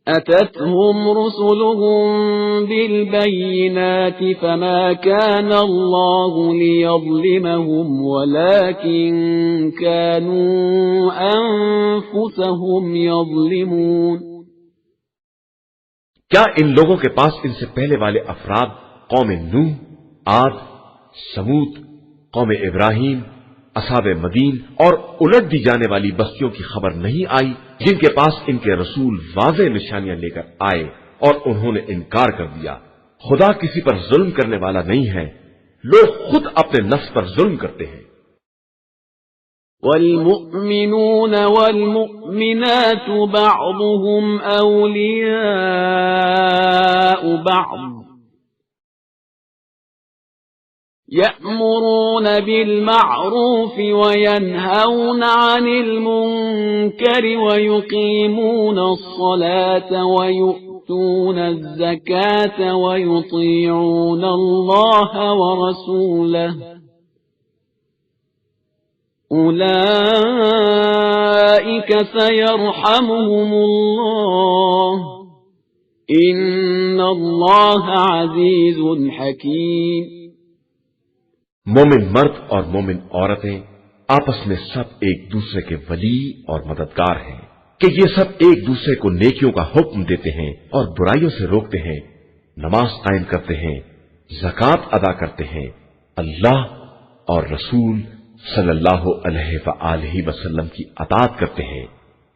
أَتَتْهُمْ رُسُلُهُم بِالْبَيِّنَاتِ فَمَا كَانَ اللَّهُ لِيَظْلِمَهُمْ وَلَكِن كَانُوا أَنفُسَهُمْ يَظْلِمُونَ۔ کیا ان لوگوں کے پاس ان سے پہلے والے افراد قوم نوح، عاد، سمود، قوم ابراہیم، اصحاب مدین اور الٹ دی جانے والی بستیوں کی خبر نہیں آئی جن کے پاس ان کے رسول واضح نشانیاں لے کر آئے اور انہوں نے انکار کر دیا؟ خدا کسی پر ظلم کرنے والا نہیں ہے، لوگ خود اپنے نفس پر ظلم کرتے ہیں۔ والمؤمنون والمؤمنات بعضهم أولياء بعض يأمرون بالمعروف وينهون عن المنكر ويقيمون الصلاة ويؤتون الزكاة ويطيعون الله ورسوله أولئك سيرحمهم الله إن الله عزيز حكيم۔ مومن مرد اور مومن عورتیں آپس میں سب ایک دوسرے کے ولی اور مددگار ہیں کہ یہ سب ایک دوسرے کو نیکیوں کا حکم دیتے ہیں اور برائیوں سے روکتے ہیں، نماز قائم کرتے ہیں، زکوٰۃ ادا کرتے ہیں، اللہ اور رسول صلی اللہ علیہ وآلہ وسلم کی اطاعت کرتے ہیں۔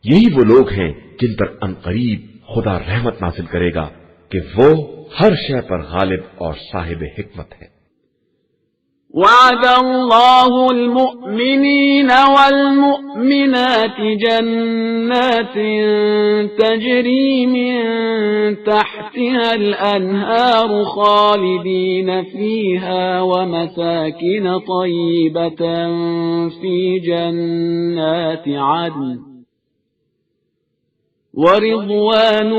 یہی وہ لوگ ہیں جن پر عنقریب خدا رحمت نازل کرے گا کہ وہ ہر شے پر غالب اور صاحب حکمت ہے۔ وعد الله المؤمنين والمؤمنات جنات تجري من تحتها الأنهار خالدين فيها ومساكن طيبة في جنات عدن ورضوان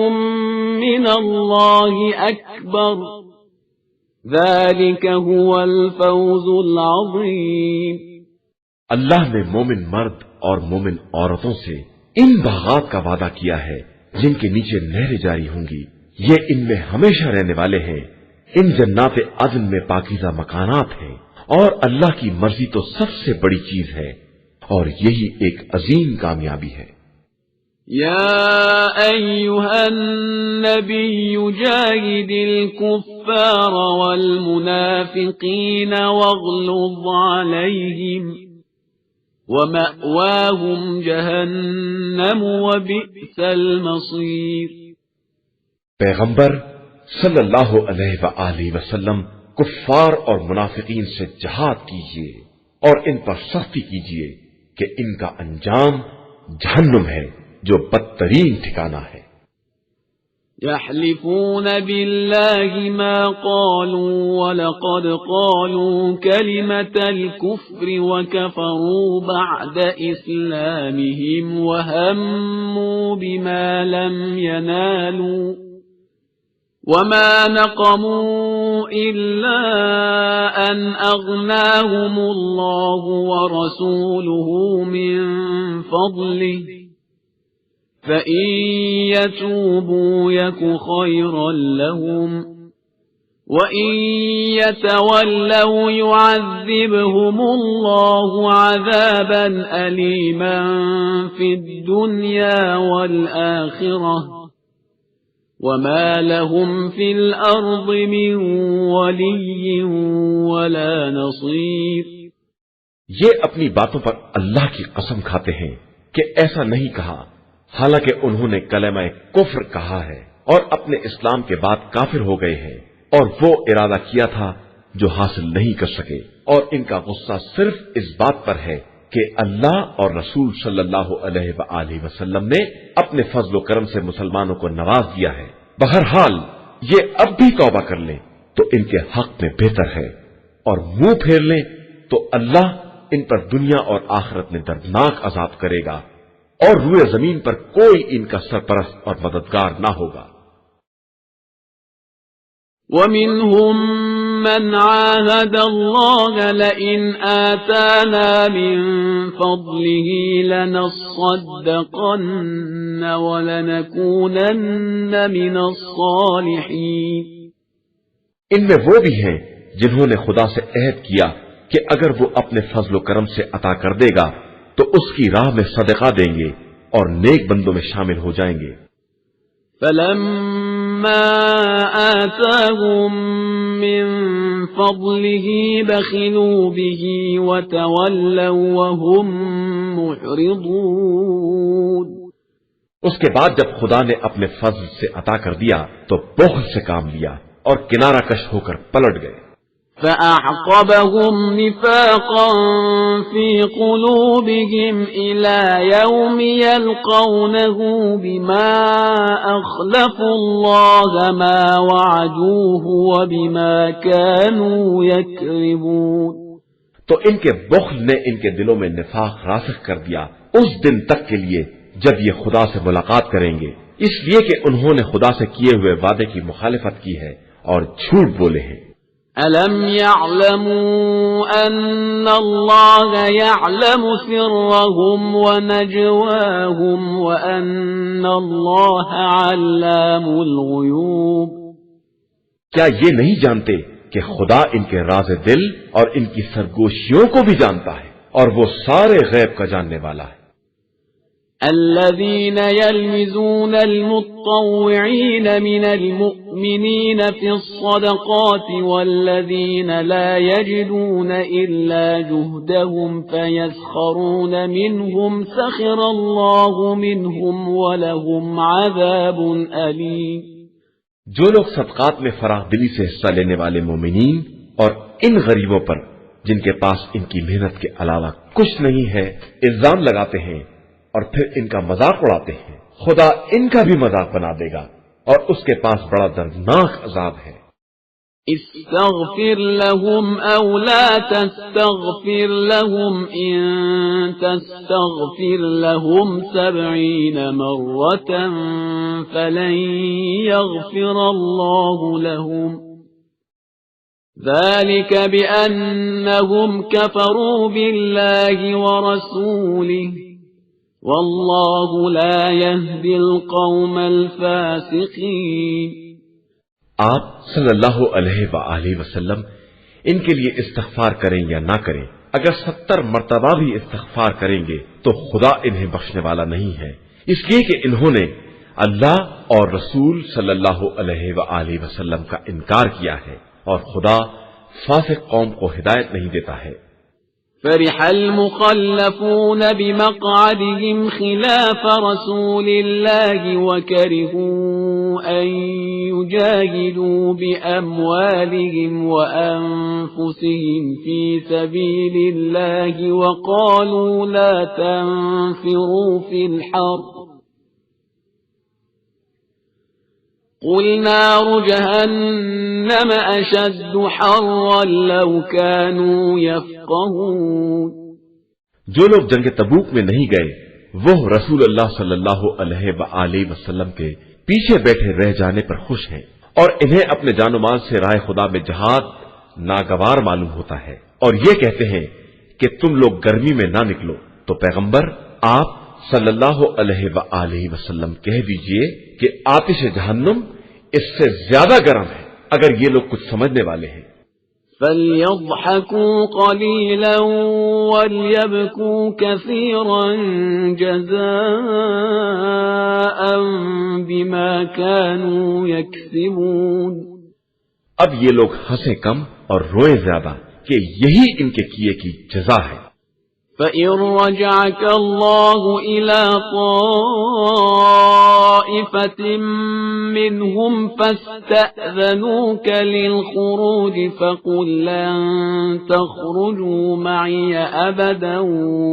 من الله أكبر ذلك هو الفوز العظیم۔ اللہ نے مومن مرد اور مومن عورتوں سے ان باغات کا وعدہ کیا ہے جن کے نیچے نہریں جاری ہوں گی، یہ ان میں ہمیشہ رہنے والے ہیں۔ ان جنات عدن میں پاکیزہ مکانات ہیں، اور اللہ کی مرضی تو سب سے بڑی چیز ہے، اور یہی ایک عظیم کامیابی ہے۔ يا أيها النبي جاهد الكفار والمنافقين واغلظ عليهم ومأواهم جهنم وبئس المصير۔ پیغمبر صلی اللہ علیہ وآلہ وسلم کفار اور منافقین سے جہاد کیجیے اور ان پر سختی کیجیے کہ ان کا انجام جہنم ہے جو بدترین ٹھکانہ ہے۔ يحلفون بالله ما قالوا ولقد قالوا كلمة الكفر وكفروا بعد إسلامهم وهموا بما لم ينالوا وما نقموا إلا أن أغناهم الله ورسوله من فضله فَإِن يَتُوبُوا يَكُ خَيْرًا لَهُمْ وَإِن يَتَوَلَّوْا يُعَذِّبْهُمُ اللَّهُ عَذَابًا أَلِيمًا فِي الدُّنْيَا وَالْآخِرَةِ وَمَا لَهُمْ فِي الْأَرْضِ مِنْ وَلِيٍّ وَلَا نَصِيرٍ۔ یہ اپنی باتوں پر اللہ کی قسم کھاتے ہیں کہ ایسا نہیں کہا، حالانکہ انہوں نے کلمہ کفر کہا ہے اور اپنے اسلام کے بعد کافر ہو گئے ہیں، اور وہ ارادہ کیا تھا جو حاصل نہیں کر سکے، اور ان کا غصہ صرف اس بات پر ہے کہ اللہ اور رسول صلی اللہ علیہ وآلہ وسلم نے اپنے فضل و کرم سے مسلمانوں کو نواز دیا ہے۔ بہرحال یہ اب بھی توبہ کر لیں تو ان کے حق میں بہتر ہے، اور منہ پھیر لیں تو اللہ ان پر دنیا اور آخرت میں دردناک عذاب کرے گا، اور روئے زمین پر کوئی ان کا سرپرست اور مددگار نہ ہوگا۔ وَمِنْهُمْ مَنْ عَاهَدَ اللَّهَ لَئِنْ آتَانَا مِنْ فَضْلِهِ لَنَصَّدَّقَنَّ وَلَنَكُونَنَّ مِنَ الصَّالِحِينَ۔ ان میں وہ بھی ہیں جنہوں نے خدا سے عہد کیا کہ اگر وہ اپنے فضل و کرم سے عطا کر دے گا تو اس کی راہ میں صدقہ دیں گے اور نیک بندوں میں شامل ہو جائیں گے۔ فَلَمَّا آتَاهُم مِّن فَضْلِهِ بَخِلُوا بِهِ وَتَوَلَّوْا وَهُم مُّعْرِضُونَ۔ اس کے بعد جب خدا نے اپنے فضل سے عطا کر دیا تو بخل سے کام لیا اور کنارہ کش ہو کر پلٹ گئے۔ فَأَعْقَبَهُمْ نِفَاقًا فِي قُلُوبِهِمْ إِلَى يَوْمِ يَلْقَوْنَهُ بِمَا أَخْلَفُوا اللَّهَ مَا وَعَدُوهُ وَبِمَا كَانُوا يَكْذِبُونَ۔ تو ان کے بخل نے ان کے دلوں میں نفاق راسخ کر دیا اس دن تک کے لیے جب یہ خدا سے ملاقات کریں گے، اس لیے کہ انہوں نے خدا سے کیے ہوئے وعدے کی مخالفت کی ہے اور جھوٹ بولے ہیں۔ أَلَمْ يَعْلَمُوا أَنَّ اللَّهَ يَعْلَمُ سِرَّهُمْ وَنَجْوَاهُمْ وَأَنَّ اللَّهَ عَلَّامُ الْغُيُوبِ۔ کیا یہ نہیں جانتے کہ خدا ان کے راز دل اور ان کی سرگوشیوں کو بھی جانتا ہے، اور وہ سارے غیب کا جاننے والا ہے۔ الذين يلمزون المتطوعين من المؤمنين في الصدقات والذين لا يجدون إلا جهدهم فيسخرون منهم سخر الله منهم ولهم عذاب أليم۔ جو لوگ صدقات میں فراخ دلی سے حصہ لینے والے مومنین اور ان غریبوں پر جن کے پاس ان کی محنت کے علاوہ کچھ نہیں ہے الزام لگاتے ہیں اور پھر ان کا مذاق اڑاتے ہیں، خدا ان کا بھی مذاق بنا دے گا اور اس کے پاس بڑا دردناک عذاب ہے۔ استغفر لهم أو لا تستغفر لهم إن تستغفر لهم 70 مرة فلن يغفر الله لهم ذلك بأنهم كفروا بالله ورسوله والله لا يهدي القوم الفاسقين۔ آپ صلی اللہ علیہ وآلہ وسلم ان کے لیے استغفار کریں یا نہ کریں، اگر 70 مرتبہ بھی استغفار کریں گے تو خدا انہیں بخشنے والا نہیں ہے، اس لیے کہ انہوں نے اللہ اور رسول صلی اللہ علیہ وآلہ وسلم کا انکار کیا ہے، اور خدا فاسق قوم کو ہدایت نہیں دیتا ہے۔ فرح المخلفون بمقعدهم خلاف رسول الله وكرهوا أن يجاهدوا بأموالهم وأنفسهم في سبيل الله وقالوا لا تنفروا في الحر قل نار جهنم أشد حرا لو كانوا يفقهون۔ جو لوگ جنگ تبوک میں نہیں گئے وہ رسول اللہ صلی اللہ علیہ وآلہ وسلم کے پیچھے بیٹھے رہ جانے پر خوش ہیں، اور انہیں اپنے جان و مال سے راہ خدا میں جہاد ناگوار معلوم ہوتا ہے، اور یہ کہتے ہیں کہ تم لوگ گرمی میں نہ نکلو۔ تو پیغمبر آپ صلی اللہ علیہ وآلہ وسلم کہہ دیجئے کہ آتش جہنم اس سے زیادہ گرم ہے، اگر یہ لوگ کچھ سمجھنے والے ہیں۔ فَلْيَضْحَكُوا قَلِيلًا وَلْيَبْكُوا كَثِيرًا جَزَاءً بِمَا كَانُوا يَكْسِبُونَ۔ اب یہ لوگ ہنسیں کم اور روئیں زیادہ کہ یہی ان کے کیے کی جزا ہے۔ فَإِن رَّجَعَكَ اللَّهُ إِلَىٰ طَائِفَةٍ مِّنْهُمْ فَاسْتَأْذَنُوكَ لِلْخُرُوجِ فَقُل لَّن تَخْرُجُوا مَعِيَ أَبَدًا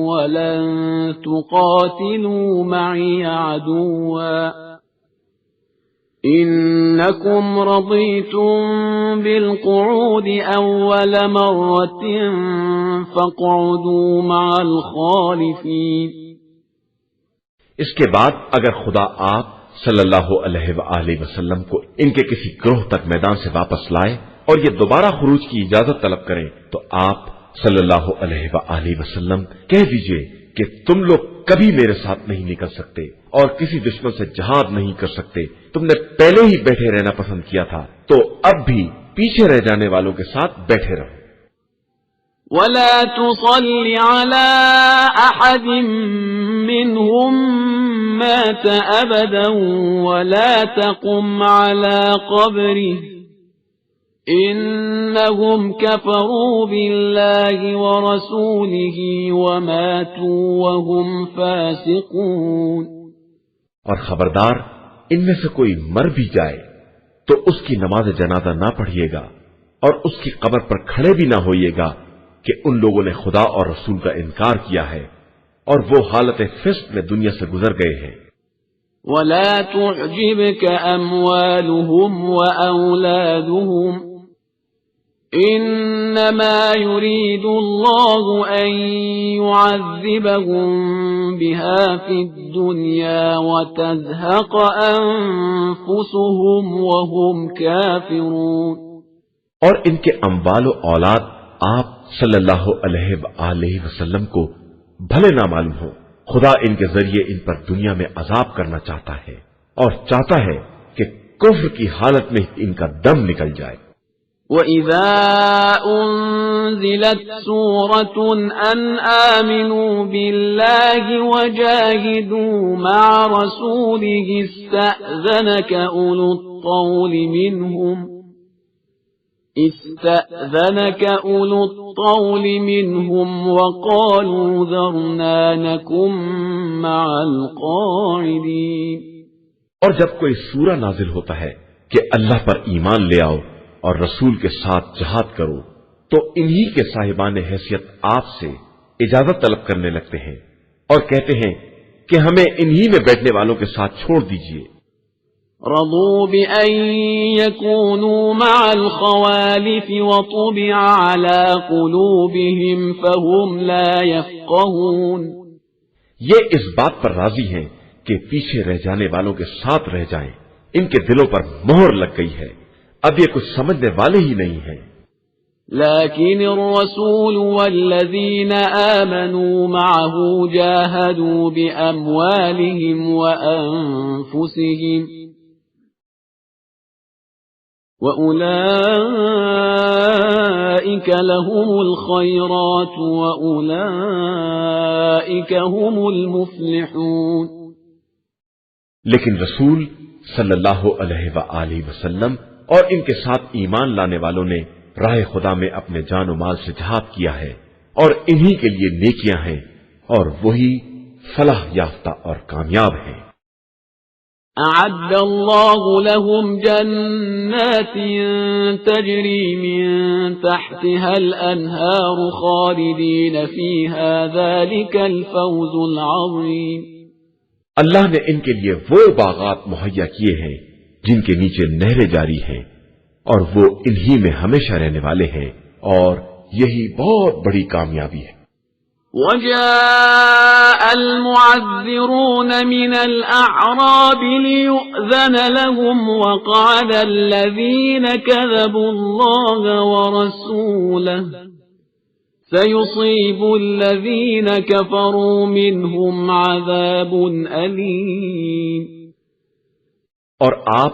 وَلَن تُقَاتِلُوا مَعِيَ عَدُوًّا إِنَّكُمْ رَضِيتُم بِالْقُعُودِ أَوَّلَ مَرَّةٍ فَاقْعُدُوا مَعَ الْخَالِفِينَ۔ اس کے بعد اگر خدا آپ صلی اللہ علیہ وآلہ وسلم کو ان کے کسی گروہ تک میدان سے واپس لائے اور یہ دوبارہ خروج کی اجازت طلب کریں تو آپ صلی اللہ علیہ وآلہ وسلم کہہ دیجئے کہ تم لوگ کبھی میرے ساتھ نہیں نکل سکتے اور کسی دشمن سے جہاد نہیں کر سکتے، تم نے پہلے ہی بیٹھے رہنا پسند کیا تھا تو اب بھی پیچھے رہ جانے والوں کے ساتھ بیٹھے رہو۔ وَلَا تُصَلِّ عَلَىٰ أَحَدٍ مِّنْهُم مَّاتَ أَبَدًا وَلَا تَقُمْ عَلَىٰ قَبْرِهِ إِنَّهُمْ كَفَرُوا بِاللَّهِ وَرَسُولِهِ وَمَاتُوا وَهُمْ فَاسِقُونَ۔ اور خبردار ان میں سے کوئی مر بھی جائے تو اس کی نماز جنازہ نہ پڑھیے گا اور اس کی قبر پر کھڑے بھی نہ ہوئیے گا کہ ان لوگوں نے خدا اور رسول کا انکار کیا ہے اور وہ حالت فسق میں دنیا سے گزر گئے ہیں۔ وَلَا تُعْجِبْكَ أَمْوَالُهُمْ وَأَوْلَادُهُمْ إِنَّمَا يُرِيدُ اللَّهُ أَن يُعَذِّبَهُم بِهَا فِي الدُّنْيَا وَتَزْهَقَ أَنفُسُهُمْ وَهُمْ كَافِرُونَ۔ اور ان کے اموال و اولاد آپ صلی اللہ علیہ وآلہ وسلم کو بھلے نہ معلوم ہو، خدا ان کے ذریعے ان پر دنیا میں عذاب کرنا چاہتا ہے اور چاہتا ہے کہ کفر کی حالت میں ان کا دم نکل جائے۔ وَإِذَا أُنزِلَتْ سُورَةٌ أَنْ آمِنُوا بِاللَّهِ وَجَاهِدُوا مَعَ رَسُولِهِ اسْتَأْذَنَكَ أُولُو الطَّوْلِ مِنْهُمْ وَقَالُوا ذَرْنَا نَكُن مَّعَ الْقَاعِدِينَ۔ اور جب کوئی سورہ نازل ہوتا ہے کہ اللہ پر ایمان لے آؤ اور رسول کے ساتھ جہاد کرو تو انہی کے صاحبان حیثیت آپ سے اجازت طلب کرنے لگتے ہیں اور کہتے ہیں کہ ہمیں انہی میں بیٹھنے والوں کے ساتھ چھوڑ دیجئے۔ رضوا بأن يكونوا مع الخوالف وطبع على قلوبهم فهم لا يفقهون۔ یہ اس بات پر راضی ہیں کہ پیچھے رہ جانے والوں کے ساتھ رہ جائیں، ان کے دلوں پر مہر لگ گئی ہے، اب یہ کچھ سمجھنے والے ہی نہیں ہیں۔ لكن الرسول والذين آمنوا معه جاهدوا بأموالهم وأنفسهم وَأُولَئِكَ لَهُمُ الْخَيْرَاتُ وَأُولَئِكَ هُمُ الْمُفْلِحُونَ۔ لیکن رسول صلی اللہ علیہ وآلہ وسلم اور ان کے ساتھ ایمان لانے والوں نے راہ خدا میں اپنے جان و مال سے جہاد کیا ہے اور انہی کے لیے نیکیاں ہیں اور وہی فلاح یافتہ اور کامیاب ہیں۔ أعد الله لهم جنات تجري من تحتها الأنهار خالدين فيها ذلك الفوز العظيم۔ اللہ نے ان کے لیے وہ باغات مہیا کیے ہیں جن کے نیچے نہریں جاری ہیں اور وہ انہی میں ہمیشہ رہنے والے ہیں اور یہی بہت بڑی کامیابی ہے۔ وَجَاءَ الْمُعَذِّرُونَ مِنَ الْأَعْرَابِ لِيُؤْذَنَ لَهُمْ وَقَعَدَ الَّذِينَ كَذَبُوا اللَّهَ وَرَسُولَهُ سَيُصِيبُ الَّذِينَ كَفَرُوا مِنْهُمْ عَذَابٌ أَلِيمٌ۔ اور آپ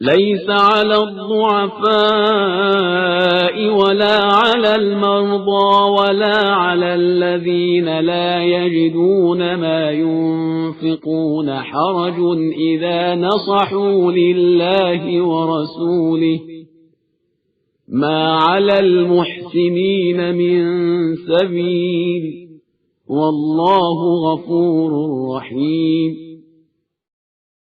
ليس على الضعفاء ولا على المرضى ولا على الذين لا يجدون ما ينفقون حرج إذا نصحوا لله ورسوله ما على المحسنين من سبيل والله غفور رحيم۔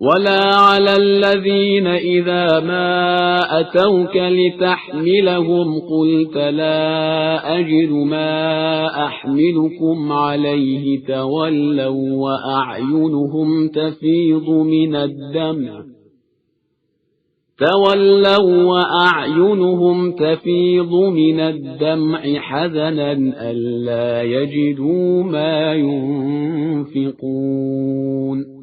ولا على الذين إذا ما أتوك لتحملهم قلت لا أجد ما أحملكم عليه تولوا وأعينهم تفيض من الدمع حزنا ألا يجدوا ما ينفقون۔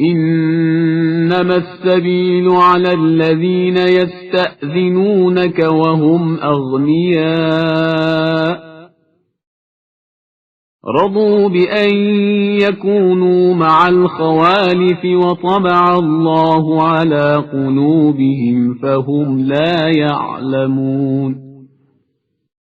إنما السبيل على الذين يستأذنونك وهم أغنياء رضوا بأن يكونوا مع الخوالف وطبع الله على قلوبهم فهم لا يعلمون۔